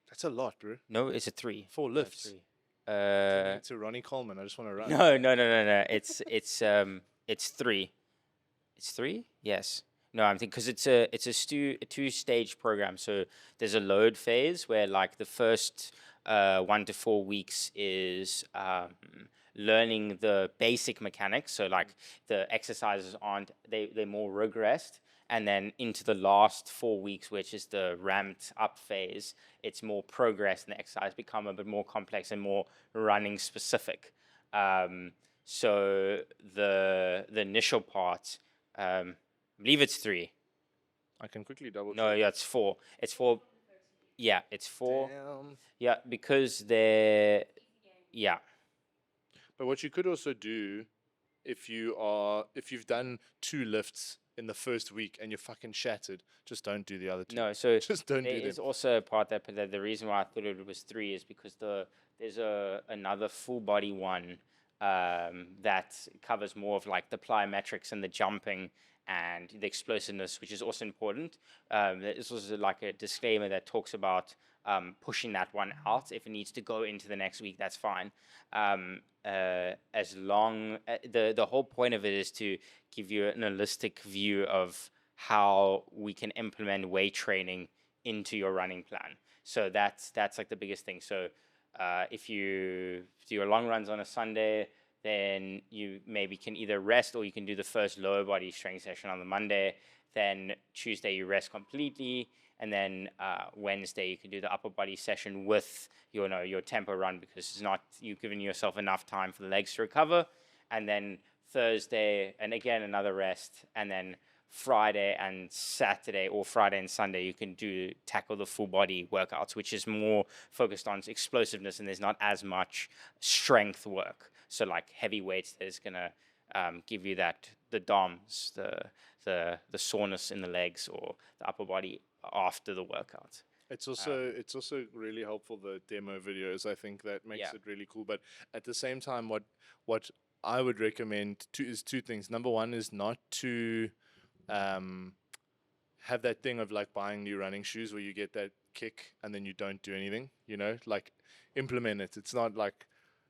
That's a lot, bro. No, it's a 3. 4 No, lifts. 3. It's a Ronnie Coleman. I just want to run. No. It's 3. It's 3. Yes. No, I'm thinking because it's a 2-stage program. So there's a load phase where like the first 1 to 4 weeks is learning the basic mechanics. So like the exercises they're more regressed. And then into the last 4 weeks, which is the ramped up phase, it's more progress and the exercise become a bit more complex and more running specific. So the initial part, I believe it's 3. I can quickly double check. No, yeah, it's 4. It's 4. Yeah, it's 4. Damn. Yeah, because yeah. But what you could also do, if you've done 2 lifts in the first week and you're fucking shattered, just don't do the other 2. No, so Just don't there do them. is also a part that the reason why I thought it was 3 is because there's another full body one that covers more of like the plyometrics and the jumping and the explosiveness, which is also important. There's also like a disclaimer that talks about pushing that one out. If it needs to go into the next week, that's fine. As long the whole point of it is to give you an holistic view of how we can implement weight training into your running plan. So that's like the biggest thing. So if you do your long runs on a Sunday, then you maybe can either rest or you can do the first lower body strength session on the Monday. Then Tuesday you rest completely, and then Wednesday you can do the upper body session with your tempo run, because it's not you've given yourself enough time for the legs to recover. And then Thursday, and again another rest, and then Friday and Saturday, or Friday and Sunday, you can tackle the full body workouts, which is more focused on explosiveness, and there's not as much strength work. So like heavy weights, there's gonna give you the DOMs, the soreness in the legs or the upper body after the workout. It's also really helpful, the demo videos. I think that makes it really cool. But at the same time, what I would recommend is 2 things. Number one is not to have that thing of like buying new running shoes where you get that kick and then you don't do anything. Like implement it. It's not like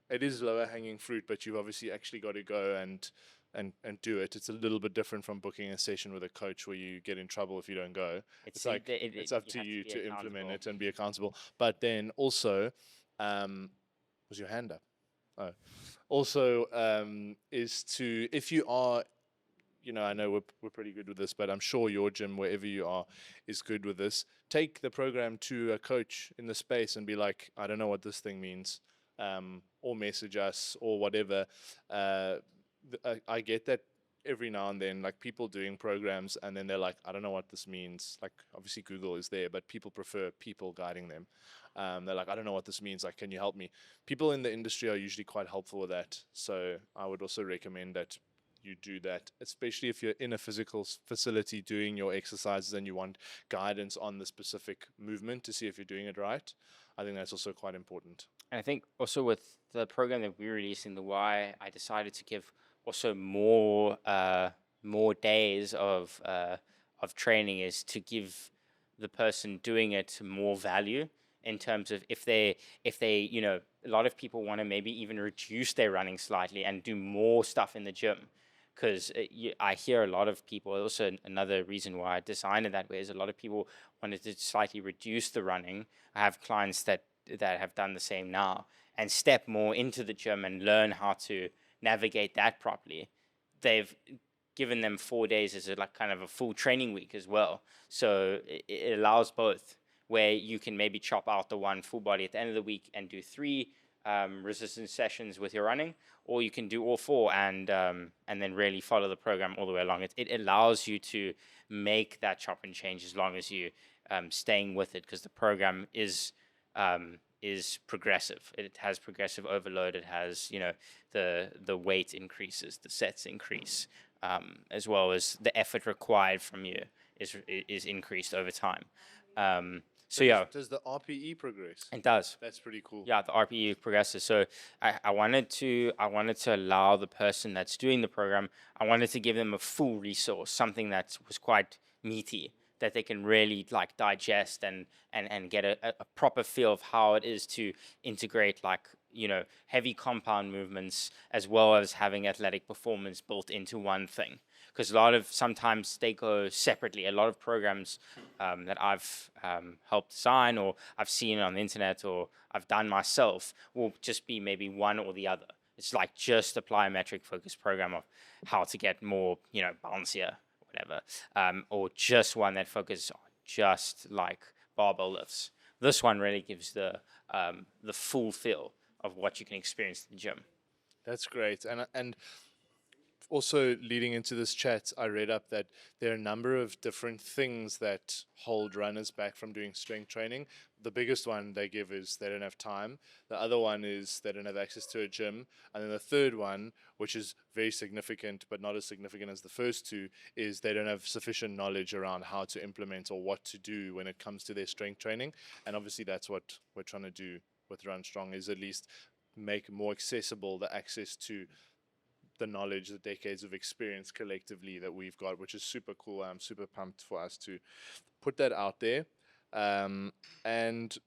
it is lower hanging fruit, but you've obviously actually got to go and do it. It's a little bit different from booking a session with a coach where you get in trouble if you don't go. It's like it's up you to have to you be to implement accountable. it and be accountable. But then also, was your hand up? Oh, also is to, if you are, I know we're pretty good with this, but I'm sure your gym, wherever you are, is good with this. Take the program to a coach in the space and be like, I don't know what this thing means, or message us or whatever. I get that every now and then, like people doing programs, and then they're like, I don't know what this means. Like, obviously, Google is there, but people prefer people guiding them. They're like, I don't know what this means. Like, can you help me? People in the industry are usually quite helpful with that. So I would also recommend that you do that, especially if you're in a physical facility doing your exercises and you want guidance on the specific movement to see if you're doing it right. I think that's also quite important. And I think also with the program that we released in the Y, I decided to give also more days of training, is to give the person doing it more value, in terms of if they a lot of people want to maybe even reduce their running slightly and do more stuff in the gym, because I hear a lot of people. Also, another reason why I designed it that way is a lot of people wanted to slightly reduce the running. I have clients that have done the same now and step more into the gym and learn how to navigate that properly. They've given them 4 days as like kind of a full training week as well. So it allows both, where you can maybe chop out the one full body at the end of the week and do 3 resistance sessions with your running, or you can do all 4 and then really follow the program all the way along. It allows you to make that chop and change as long as you staying with it, because the program is progressive. It has progressive overload. It has the weight increases, the sets increase, as well as the effort required from you is increased over time. So yeah, does the RPE progress? it does. That's pretty cool. Yeah, the RPE progresses. So I wanted to allow the person that's doing the program, I wanted to give them a full resource, something that was quite meaty, that they can really like digest and get a proper feel of how it is to integrate like heavy compound movements as well as having athletic performance built into one thing. Because sometimes they go separately. A lot of programs that I've helped design, or I've seen on the internet, or I've done myself, will just be maybe one or the other. It's like just a plyometric focused program of how to get more, bouncier, whatever, or just one that focuses on just like barbell lifts. This one really gives the full feel of what you can experience in the gym. That's great. And also leading into this chat, I read up that there are a number of different things that hold runners back from doing strength training. The biggest one they give is they don't have time. The other one is they don't have access to a gym. And then the third one, which is very significant but not as significant as the first two, is they don't have sufficient knowledge around how to implement or what to do when it comes to their strength training. And obviously that's what we're trying to do with Run Strong, is at least make more accessible the access to the knowledge, the decades of experience collectively that we've got, which is super cool. I'm super pumped for us to put that out there. And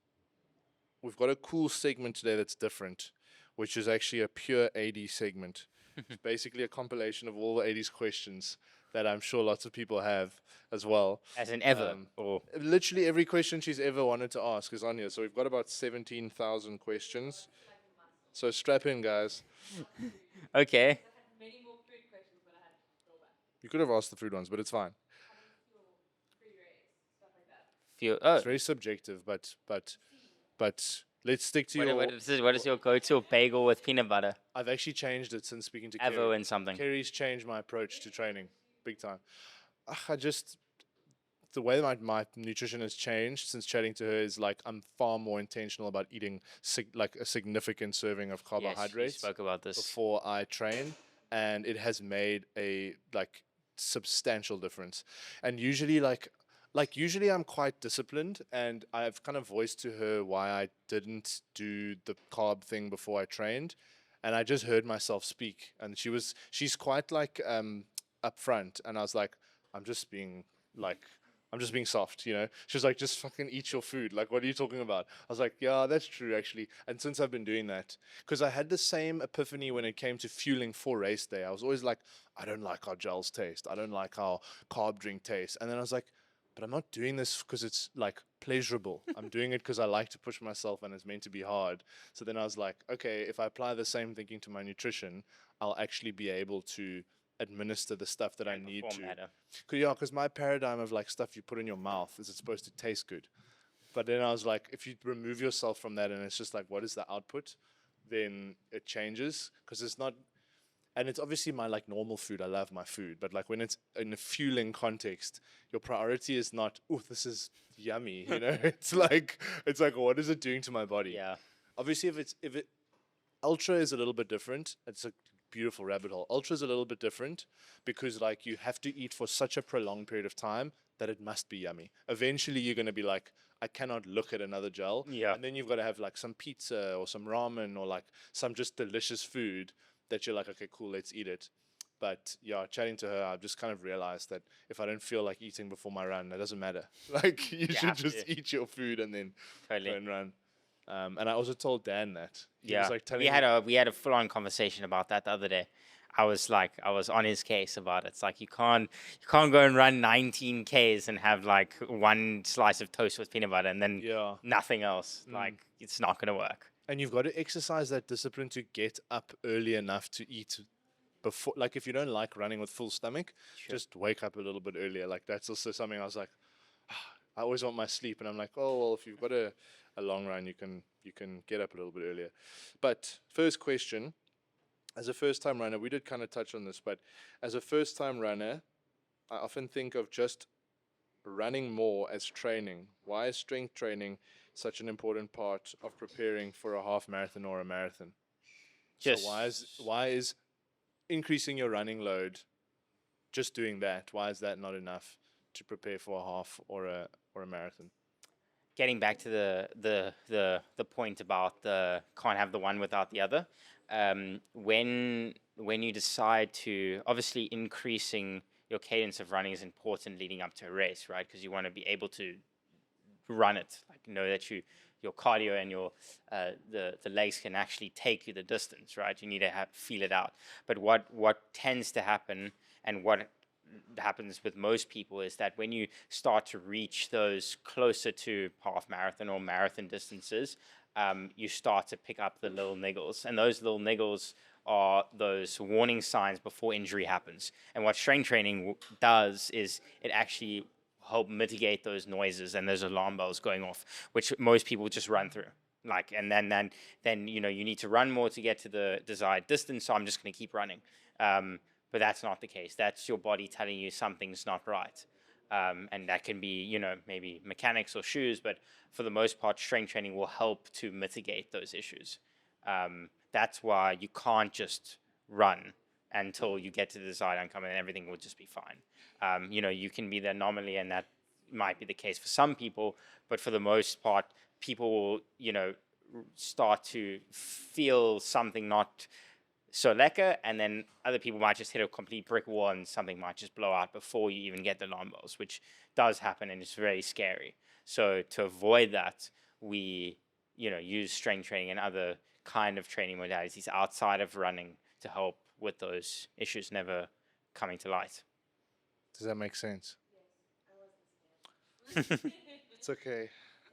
we've got a cool segment today that's different, which is actually a pure AD segment. It's basically a compilation of all the 80s questions that I'm sure lots of people have as well. As in ever, or Literally every question she's ever wanted to ask is on here. So we've got about 17,000 questions. So strap in, guys. okay. You could have asked the food ones, but it's fine. Oh, It's very subjective, but let's stick to your. what is your go-to bagel with peanut butter? I've actually changed it since speaking to Avo Kerry. and something. Kerry's changed my approach to training big time. I just, the way my nutrition has changed since chatting to her is like I'm far more intentional about eating like a significant serving of Yes, you carbohydrates spoke about this. before I train, and it has made a like substantial difference. And usually usually I'm quite disciplined, and I've kind of voiced to her why I didn't do the carb thing before I trained, and I just heard myself speak, and she's quite like upfront, and I was like, I'm just being like I'm just being soft, you know. She was like, just fucking eat your food. Like, what are you talking about? I was like, yeah, that's true, actually. And since I've been doing that, because I had the same epiphany when it came to fueling for race day. I was always like, I don't like how gels taste. I don't like how carb drink tastes. And then I was like, but I'm not doing this because it's like pleasurable. I'm doing it because I like to push myself and it's meant to be hard. So then I was like, okay, if I apply the same thinking to my nutrition, I'll actually be able to administer the stuff that I And need perform to. better. Yeah, because my paradigm of like stuff you put in your mouth is it's supposed to taste good. But then I was like, if you remove yourself from that and it's just like, what is the output? Then it changes because it's not, and it's obviously my like normal food. I love my food, but like when it's in a fueling context, your priority is not, oh, this is yummy, you know? It's like, what is it doing to my body? Yeah. Obviously, if it ultra is a little bit different. It's a beautiful rabbit hole. Ultra is a little bit different because like you have to eat for such a prolonged period of time that it must be yummy. Eventually, you're going to be like, I cannot look at another gel, Yeah. and then you've got to have like some pizza or some ramen or like some just delicious food that you're like, okay, cool, let's eat it. But yeah, chatting to her, I've just kind of realized that if I don't feel like eating before my run, it doesn't matter. Like you You should have just to. eat your food and then go Totally. and run. And I also told Dan that he was Yeah. like We telling had me, a full on conversation about that the other day. I was on his case about it. It's like you can't go and run 19 Ks and have like one slice of toast with peanut butter and then yeah. nothing else. Like it's not gonna work. And you've got to exercise that discipline to get up early enough to eat before. Like, if you don't like running with full stomach, Sure. just wake up a little bit earlier. Like, that's also something I was like, I always want my sleep, and I'm like, oh well, if you've got a long run, you can get up a little bit earlier. But first question, as a first time runner, we did kind of touch on this, but as a first time runner, I often think of just running more as training. Why is strength training such an important part of preparing for a half marathon or a marathon? So why is Just why is increasing your running load just doing that? Why is that not enough to prepare for a half or a marathon? getting back to the point about the can't have the one without the other. When you decide to obviously increasing your cadence of running is important leading up to a race, right? Because you want to be able to run it, like know that your cardio and your the legs can actually take you the distance, right? You need to feel it out. But what tends to happen and what happens with most people is that when you start to reach those closer to half marathon or marathon distances, you start to pick up the little niggles, and those little niggles are those warning signs before injury happens. And what strength training does is it actually help mitigate those noises and those alarm bells going off, which most people just run through. Like, and then you need to run more to get to the desired distance. So I'm just going to keep running. But that's not the case. That's your body telling you something's not right. And that can be, maybe mechanics or shoes, but for the most part, strength training will help to mitigate those issues. That's why you can't just run until you get to the desired outcome and everything will just be fine. You can be the anomaly, and that might be the case for some people, but for the most part, people will, start to feel something not so lekker, and then other people might just hit a complete brick wall and something might just blow out before you even get the alarm bells, which does happen and it's very scary. So to avoid that, we use strength training and other kind of training modalities outside of running to help with those issues never coming to light. Does that make sense? Hopefully It's okay.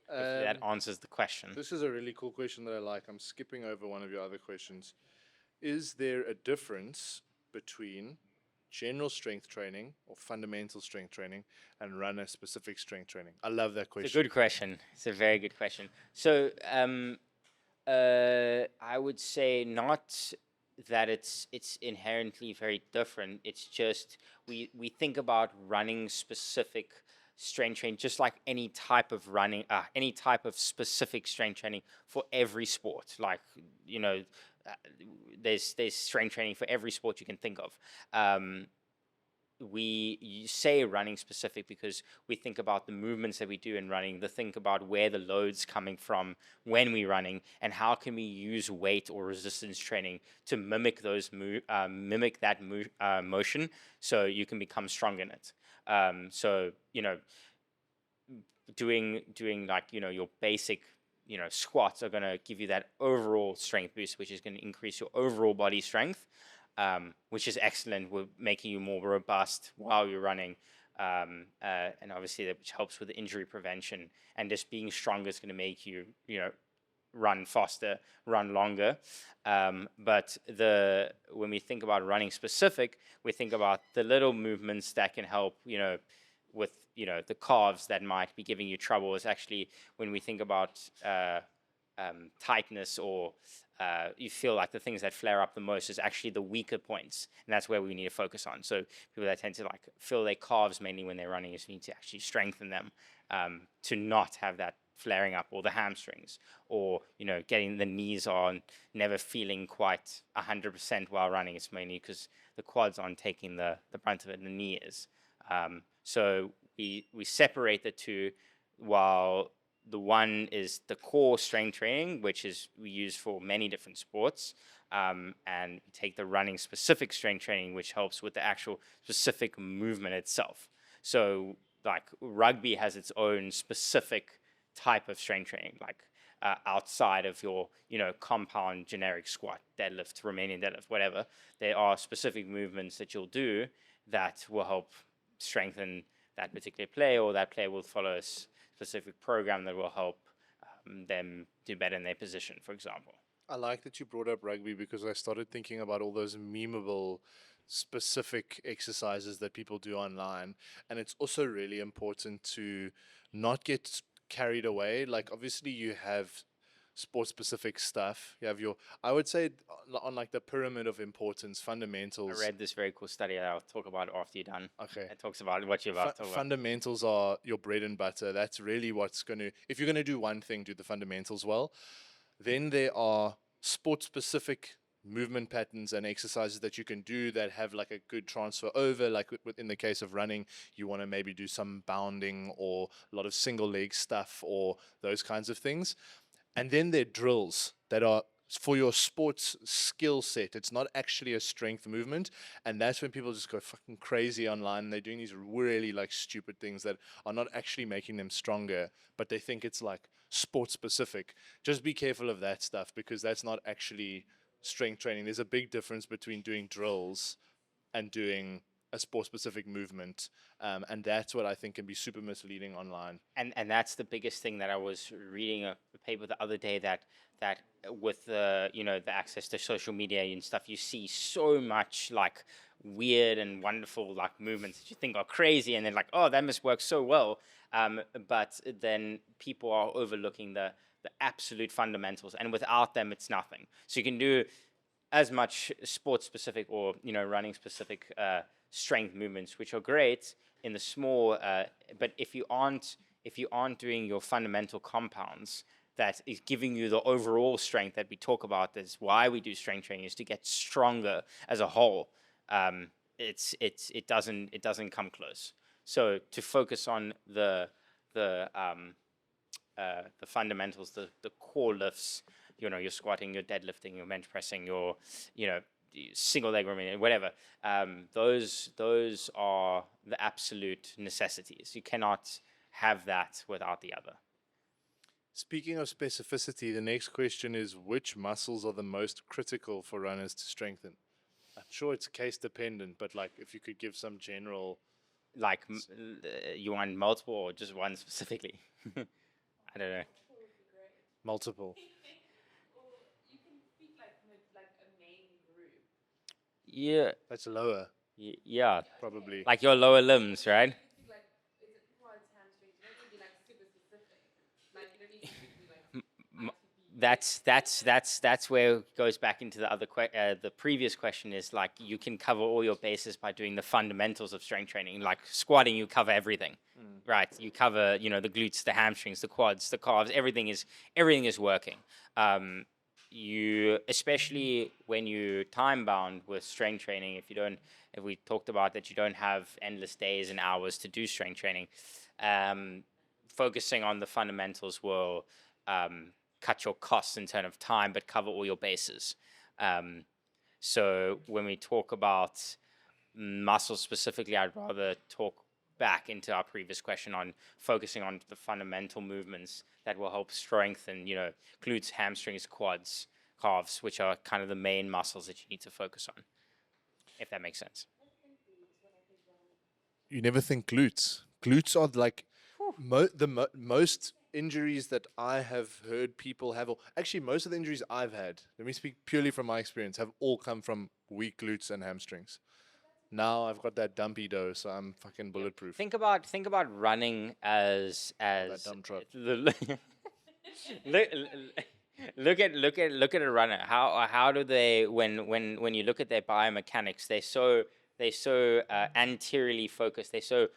that answers the question. This is a really cool question that I like. I'm skipping over one of your other questions. Is there a difference between general strength training or fundamental strength training and runner specific strength training? I love that It's a question. good question. It's a very good question. So I would say not that it's inherently very different. It's just we think about running specific strength training just like any type of running, any type of specific strength training for every sport. Like uh, there's strength training for every sport you can think of. We say running specific because we think about the movements that we do in running, the think about where the load's coming from when we're running, and how can we use weight or resistance training to mimic those motion, so you can become strong in it. So doing like, your basic, squats are going to give you that overall strength boost, which is going to increase your overall body strength, which is excellent with making you more robust while you're running. And obviously that which helps with the injury prevention, and just being stronger is going to make you, run faster, run longer. But when we think about running specific, we think about the little movements that can help, with the calves that might be giving you trouble. Is actually when we think about tightness, or you feel like the things that flare up the most is actually the weaker points, and that's where we need to focus on. So people that tend to like feel their calves mainly when they're running, is we need to actually strengthen them, to not have that flaring up, or the hamstrings, or getting the knees on, never feeling quite 100% while running. It's mainly because the quads aren't taking the brunt of it, and the knee is. So we separate the two, while the one is the core strength training, which is we use for many different sports, and we take the running specific strength training, which helps with the actual specific movement itself. So like rugby has its own specific type of strength training, like outside of your compound generic squat, deadlift, Romanian deadlift, whatever. There are specific movements that you'll do that will help strengthen that particular player, or that player will follow a specific program that will help them do better in their position, for example. I like that you brought up rugby, because I started thinking about all those memeable specific exercises that people do online. And it's also really important to not get carried away. Like, obviously, you have sport specific stuff. You have I would say, on like the pyramid of importance, I fundamentals. read this very cool study that I'll talk about after you're done. Okay. It talks about what you're about to talk about. Fundamentals are your bread and butter. That's really what's going to, if you're going to do one thing, do the fundamentals well. Then there are sport specific movement patterns and exercises that you can do that have like a good transfer over. Like in the case of running, you want to maybe do some bounding, or a lot of single leg stuff, or those kinds of things. And then there are drills that are for your sports skill set. It's not actually a strength movement. And that's when people just go fucking crazy online, and they're doing these really like stupid things that are not actually making them stronger, but they think it's like sport specific. Just be careful of that stuff, because that's not actually strength training. There's a big difference between doing drills and doing a sport specific movement. And that's what I think can be super misleading online. And that's the biggest thing that I was reading a paper the other day, that with the the access to social media and stuff, you see so much like weird and wonderful like movements that you think are crazy, and then like, oh, that must work so well, but then people are overlooking the absolute fundamentals, and without them it's nothing. So you can do as much sports specific, or running specific strength movements, which are great in the small, but if you aren't doing your fundamental compounds, that is giving you the overall strength that we talk about. That's why we do strength training, is to get stronger as a whole. It doesn't come close. So to focus on the fundamentals, the core lifts, your squatting, your deadlifting, your bench pressing, your single leg Romanian, whatever. Those are the absolute necessities. You cannot have that without the other. Speaking of specificity, the next question is, which muscles are the most critical for runners to strengthen? I'm sure it's case dependent, but like if you could give some general. Like, you want multiple or just one specifically? I don't know. Multiple. Yeah. That's lower, Yeah. probably. Like your lower limbs, right? That's where it goes back into the other the previous question, is like, you can cover all your bases by doing the fundamentals of strength training. Like squatting, you cover everything, right? You cover the glutes, the hamstrings, the quads, the calves. Everything is working. You, especially when you time bound with strength training, if we talked about that, you don't have endless days and hours to do strength training. Focusing on the fundamentals will cut your costs in terms of time, but cover all your bases. So when we talk about muscles specifically, I'd rather talk back into our previous question on focusing on the fundamental movements that will help strengthen, glutes, hamstrings, quads, calves, which are kind of the main muscles that you need to focus on, if that makes sense. You never think glutes. Glutes are like most injuries that I have heard people have, or actually most of the injuries I've had, let me speak purely from my experience, have all come from weak glutes and hamstrings. Now I've got that dumpy dough, so I'm fucking bulletproof. Think about running as That dumb trot. look, look at a runner. How do they when you look at their biomechanics, they're so anteriorly focused. They're so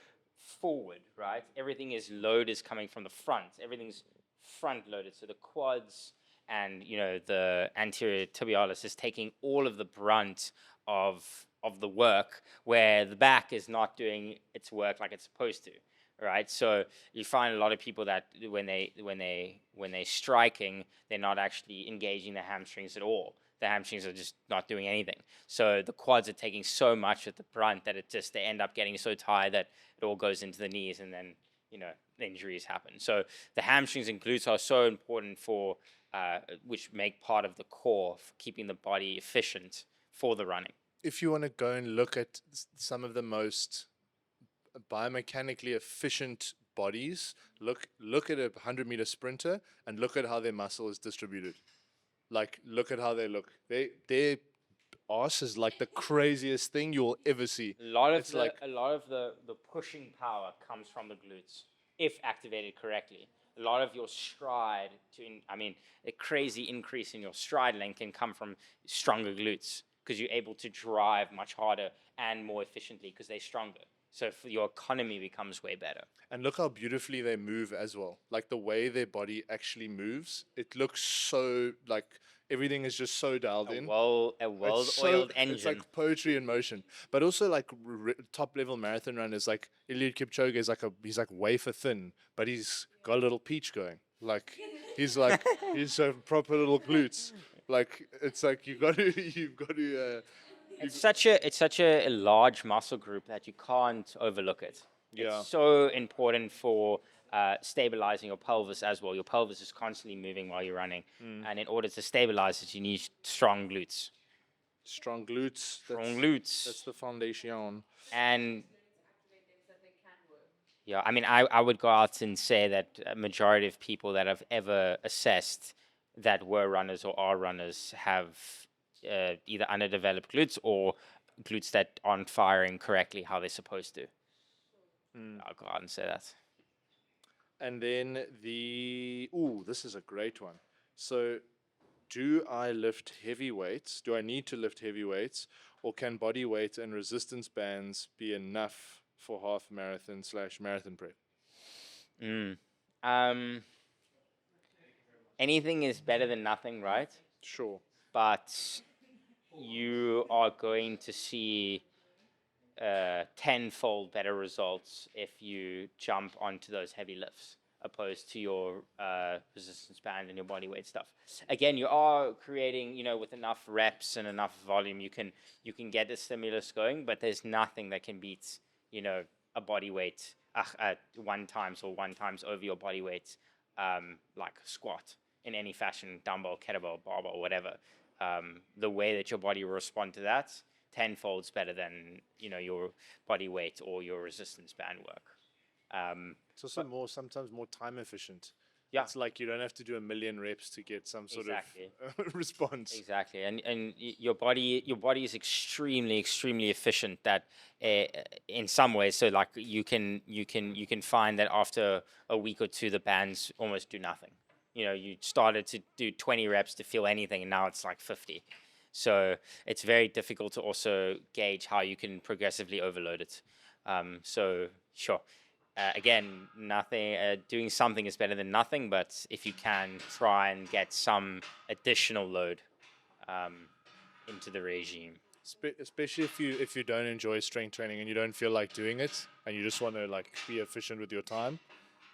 forward, right? Everything is load is coming from the front. Everything's front loaded. So the quads and the anterior tibialis is taking all of the brunt of the work, where the back is not doing its work like it's supposed to, right? So you find a lot of people that when they're striking, they're not actually engaging the hamstrings at all. The hamstrings are just not doing anything. So the quads are taking so much at the brunt that they end up getting so tired that it all goes into the knees, and then the injuries happen. So the hamstrings and glutes are so important for which make part of the core for keeping the body efficient for the running. If you want to go and look at some of the most biomechanically efficient bodies, look at a 100-meter sprinter and look at how their muscle is distributed. Like, look at how they look. Their ass is like the craziest thing you'll ever see. A lot of the pushing power comes from the glutes if activated correctly. A lot of your stride a crazy increase in your stride length can come from stronger glutes, because you're able to drive much harder and more efficiently because they're stronger. So your economy becomes way better. And look how beautifully they move as well. Like the way their body actually moves, it looks so like everything is just so dialed in. Well-oiled engine. It's like poetry in motion. But also like top level marathon runners, like Eliud Kipchoge is he's like wafer thin, but he's got a little peach going. Like he's a proper little glutes. Like it's like you've got to. It's such a large muscle group that you can't overlook it. Yeah. It's so important for stabilizing your pelvis as well. Your pelvis is constantly moving while you're running, and in order to stabilize it, you need strong glutes. Strong glutes. That's the foundation. And yeah, I would go out and say that a majority of people that I've ever assessed that were runners or are runners have either underdeveloped glutes or glutes that aren't firing correctly how they're supposed to. I'll go out and say that. And then this is a great one. So, do I lift heavy weights? Do I need to lift heavy weights? Or can body weight and resistance bands be enough for half marathon / marathon prep? Anything is better than nothing, right? Sure. But you are going to see tenfold better results if you jump onto those heavy lifts opposed to your resistance band and your body weight stuff. Again, you are creating, with enough reps and enough volume, you can get the stimulus going, but there's nothing that can beat, a body weight at 1 times over your body weight, like squat in any fashion, dumbbell, kettlebell, barbell, whatever. The way that your body will respond to that, tenfold better than your body weight or your resistance band work. It's also sometimes more time efficient. Yeah. It's like you don't have to do 1,000,000 reps to get some sort of response. Exactly, and your body is extremely efficient. That in some ways, so like you can find that after a week or two, the bands almost do nothing. You started to do 20 reps to feel anything, and now it's like 50. So it's very difficult to also gauge how you can progressively overload it. So sure. Again, nothing. Doing something is better than nothing, but if you can try and get some additional load into the regime, especially if you don't enjoy strength training and you don't feel like doing it, and you just want to like be efficient with your time,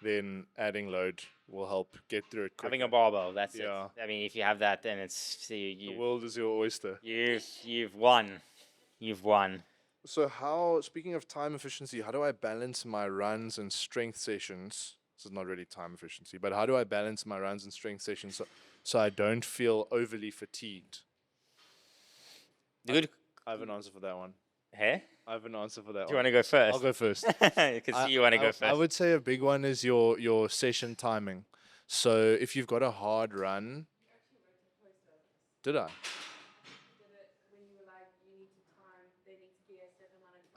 then adding load will help get through it quicker. Having a barbell, that's it. If you have that, then it's the world is your oyster. You've won. You've won. So how, speaking of time efficiency, how do I balance my runs and strength sessions? This is not really time efficiency, but how do I balance my runs and strength sessions so I don't feel overly fatigued? The good. I have an answer for that one. Hey, I have an answer for that do you one. want to go I'll first? go first. I can see you want to go I first. would say a big one is your session timing. So if you've got a hard run, did I?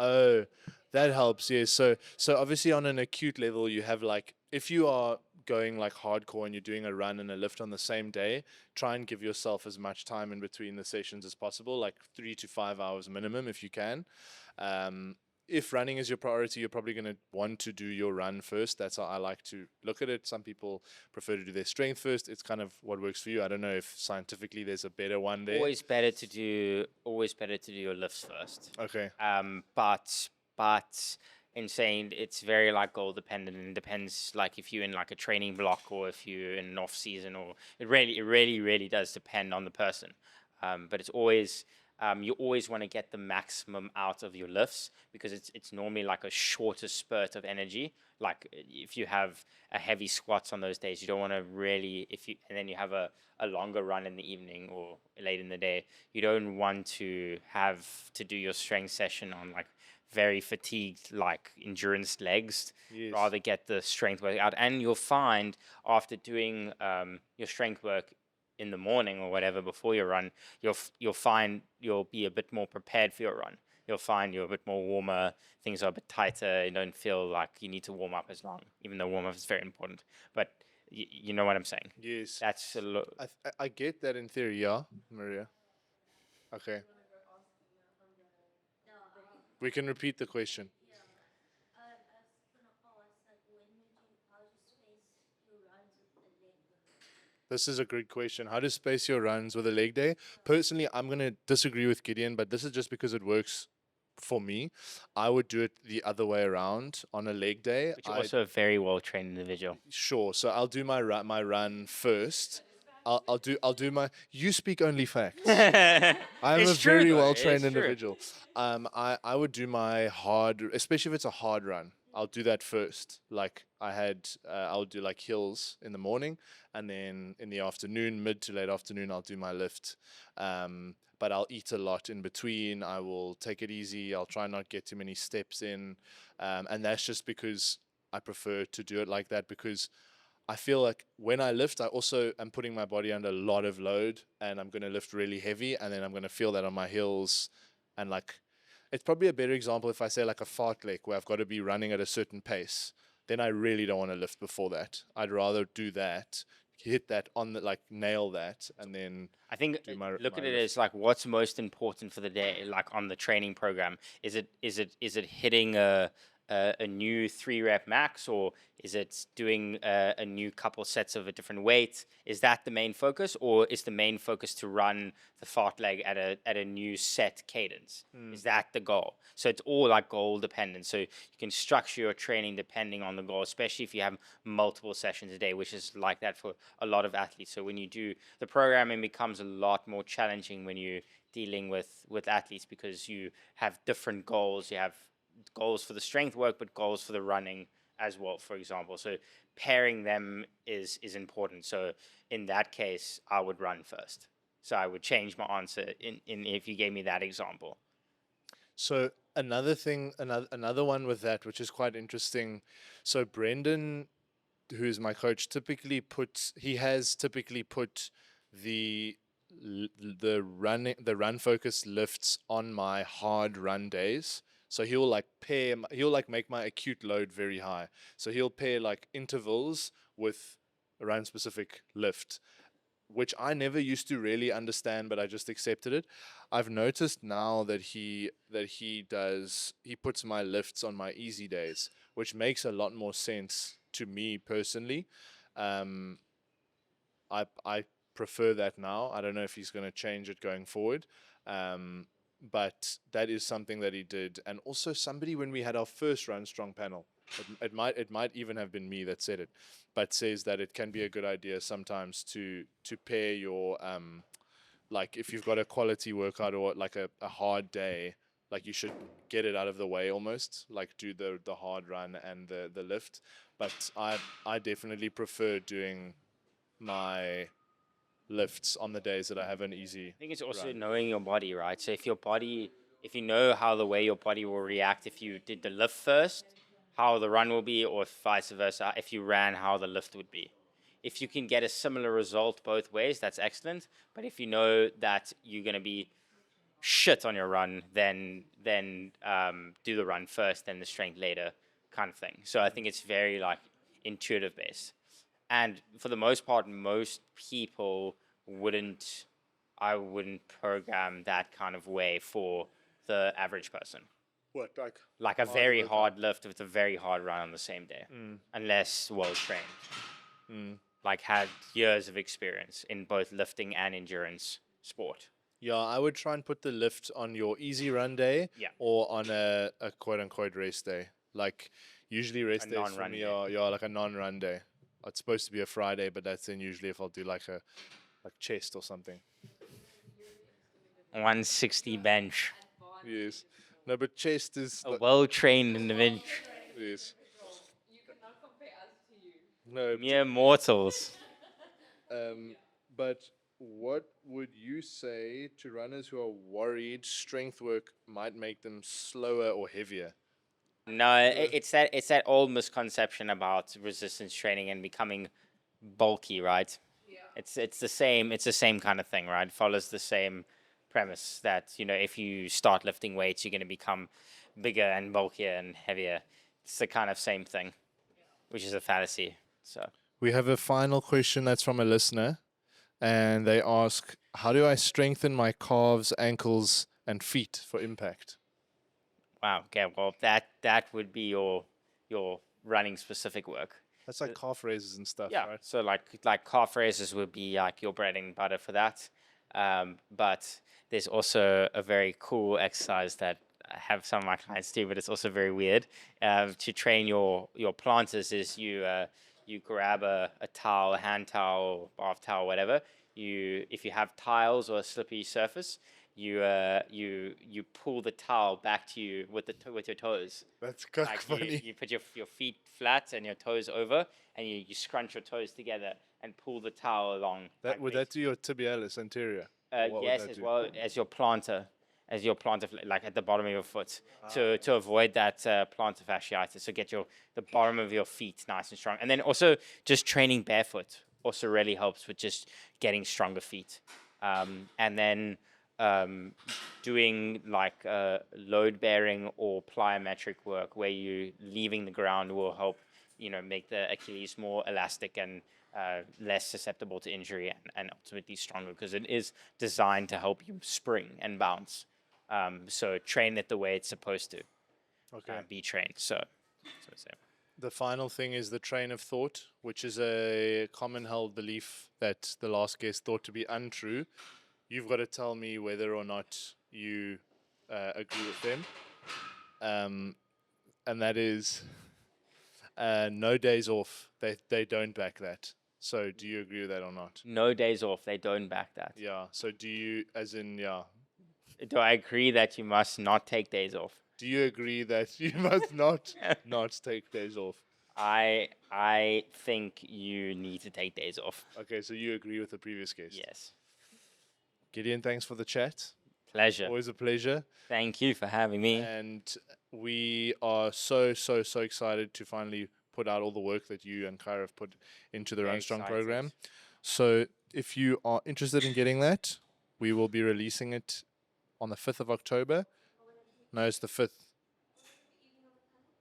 Oh, that helps. Yes. So obviously on an acute level, you have like if you are going like hardcore and you're doing a run and a lift on the same day, try and give yourself as much time in between the sessions as possible, like 3 to 5 hours minimum if you can. Um, if running is your priority, you're probably going to want to do your run first. That's how I like to look at it. Some people prefer to do their strength first. It's kind of what works for you. I don't know if scientifically there's a better one there. Always better to do your lifts first. Okay. But in saying it's very like goal dependent and depends like if you're in like a training block or if you're in an off season or it really does depend on the person. But it's always you always want to get the maximum out of your lifts because it's normally like a shorter spurt of energy. Like if you have a heavy squats on those days, you don't want to really if you and then you have a longer run in the evening or late in the day, you don't want to have to do your strength session on like very fatigued like endurance legs. Yes. Rather get the strength work out, and you'll find after doing your strength work in the morning or whatever before your run, you'll find you'll be a bit more prepared for your run. You'll find you're a bit more warmer. Things are a bit tighter. You don't feel like you need to warm up as long, even though warm up is very important. But you know what I'm saying. Yes. That's a I get that in theory, yeah, Maria. Okay. We can repeat the question. This is a great question. How to space your runs with a leg day? Personally, I'm going to disagree with Gideon, but this is just because it works for me. I would do it the other way around on a leg day. But you're also a very well trained individual. Sure. So I'll do my run first. I'll do my. You speak only facts. I'm a It's true very though. well It's trained true. individual. I would do my hard, especially if it's a hard run. I'll do that first. Like I'll do like hills in the morning, and then in the afternoon, mid to late afternoon, I'll do my lift. But I'll eat a lot in between. I will take it easy. I'll try not get too many steps in, and that's just because I prefer to do it like that because I feel like when I lift, I also am putting my body under a lot of load and I'm going to lift really heavy and then I'm going to feel that on my heels. And like, it's probably a better example if I say like a fartlek where I've got to be running at a certain pace. Then I really don't want to lift before that. I'd rather do that, hit that on the, like nail that and then I think do my look my at it lift. as like what's most important for the day, like on the training program. Is it hitting a new 3 rep max, or is it doing a new couple sets of a different weight? Is that the main focus, or is the main focus to run the fart leg at a new set cadence? Is that the goal? So it's all like goal dependent. So you can structure your training depending on the goal, especially if you have multiple sessions a day, which is like that for a lot of athletes. So when you do the programming becomes a lot more challenging when you're dealing with athletes because you have different goals. You have goals for the strength work, but goals for the running as well, for example. So pairing them is important. So in that case, I would run first. So I would change my answer in if you gave me that example. So another thing, another one with that, which is quite interesting. So Brendan, who's my coach, has typically put the the run focused lifts on my hard run days. So he'll like make my acute load very high. So he'll pair like intervals with a run specific lift, which I never used to really understand, but I just accepted it. I've noticed now that he puts my lifts on my easy days, which makes a lot more sense to me personally. Um, I prefer that now. I don't know if he's going to change it going forward. Um, but that is something that he did, and also somebody when we had our first Run Strong panel, it might even have been me that said it, but says that it can be a good idea sometimes to pair your like if you've got a quality workout or like a hard day, like you should get it out of the way almost, like do the hard run and the lift. But I definitely prefer doing my lifts on the days that I have an easy I think it's also run. knowing your body, right? So if you know how the way your body will react if you did the lift first, how the run will be, or vice versa, if you ran, how the lift would be. If you can get a similar result both ways, that's excellent. But if you know that you're going to be shit on your run, then do the run first, then the strength later, kind of thing. So I think it's very like intuitive based. And for the most part, most people wouldn't, I wouldn't program that kind of way for the average person. What, Like a hard very workout? hard lift with a very hard run on the same day, unless well trained. Like had years of experience in both lifting and endurance sport. Yeah, I would try and put the lift on your easy run day Yeah. or on a quote unquote rest day. Like usually rest days for non-run me day. are like a non-run day. It's supposed to be a Friday, but that's then usually if I'll do like a chest or something. 160 bench. Yes. No, but chest is A well-trained individual. yes. No, Mere mortals. but what would you say to runners who are worried strength work might make them slower or heavier? No, it's that old misconception about resistance training and becoming bulky, right? It's the same kind of thing, right? It follows the same premise that, you know, if you start lifting weights, you're going to become bigger and bulkier and heavier. It's the kind of same thing, which is a fallacy. So We have a final question that's from a listener, and they ask, how do I strengthen my calves, ankles, and feet for impact? wow, okay, well that would be your running specific work. That's like calf raises and stuff, Yeah, right? so like calf raises would be like your bread and butter for that. But there's also a very cool exercise that I have some of my clients do, but it's also very weird. To train your planters is you grab a towel, a hand towel, bath towel, whatever. If you have tiles or a slippery surface, you pull the towel back to you with your toes. That's Like funny. you put your feet flat and your toes over, and you scrunch your toes together and pull the towel along. That would that do your tibialis anterior? Or what would Yes, that as do? well as your plantar, like at the bottom of your foot, to avoid that plantar fasciitis. So get the bottom of your feet nice and strong, and then also just training barefoot also really helps with just getting stronger feet, and then doing like load bearing or plyometric work where you leaving the ground will help, you know, make the Achilles more elastic and less susceptible to injury and ultimately stronger, because it is designed to help you spring and bounce. So train it the way it's supposed to Okay. be trained. So The final thing is the train of thought, which is a common held belief that the last guest thought to be untrue. You've got to tell me whether or not you agree with them. And that is no days off. They don't back that. So do you agree with that or not? no days off. They don't back that. Yeah. So do you, as in, yeah. Do I agree that you must not take days off? Do you agree that you must not take days off? I think you need to take days off. Okay, so you agree with the previous guest. Yes. Gideon, thanks for the chat. Pleasure. Always a pleasure. Thank you for having me. And we are so excited to finally put out all the work that you and Kyra have put into the Very Run Strong excited. program. So if you are interested in getting that, we will be releasing it on the 5th of October. No, it's the 5th.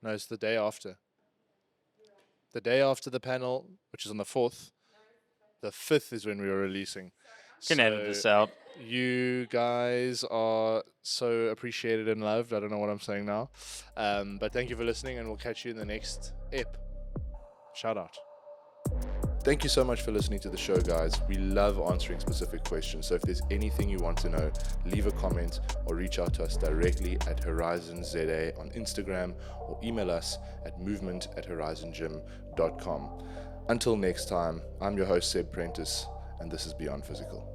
No, it's the day after. The day after the panel, which is on the 4th. The 5th is when we are releasing. Can edit this out. You guys are so appreciated and loved. I don't know what I'm saying now. But thank you for listening, and we'll catch you in the next ep. Shout out. Thank you so much for listening to the show, guys. We love answering specific questions. So if there's anything you want to know, leave a comment or reach out to us directly at Horizen ZA on Instagram, or email us at movement@horizengym.com. Until next time, I'm your host, Seb Prentice, and this is Beyond Physical.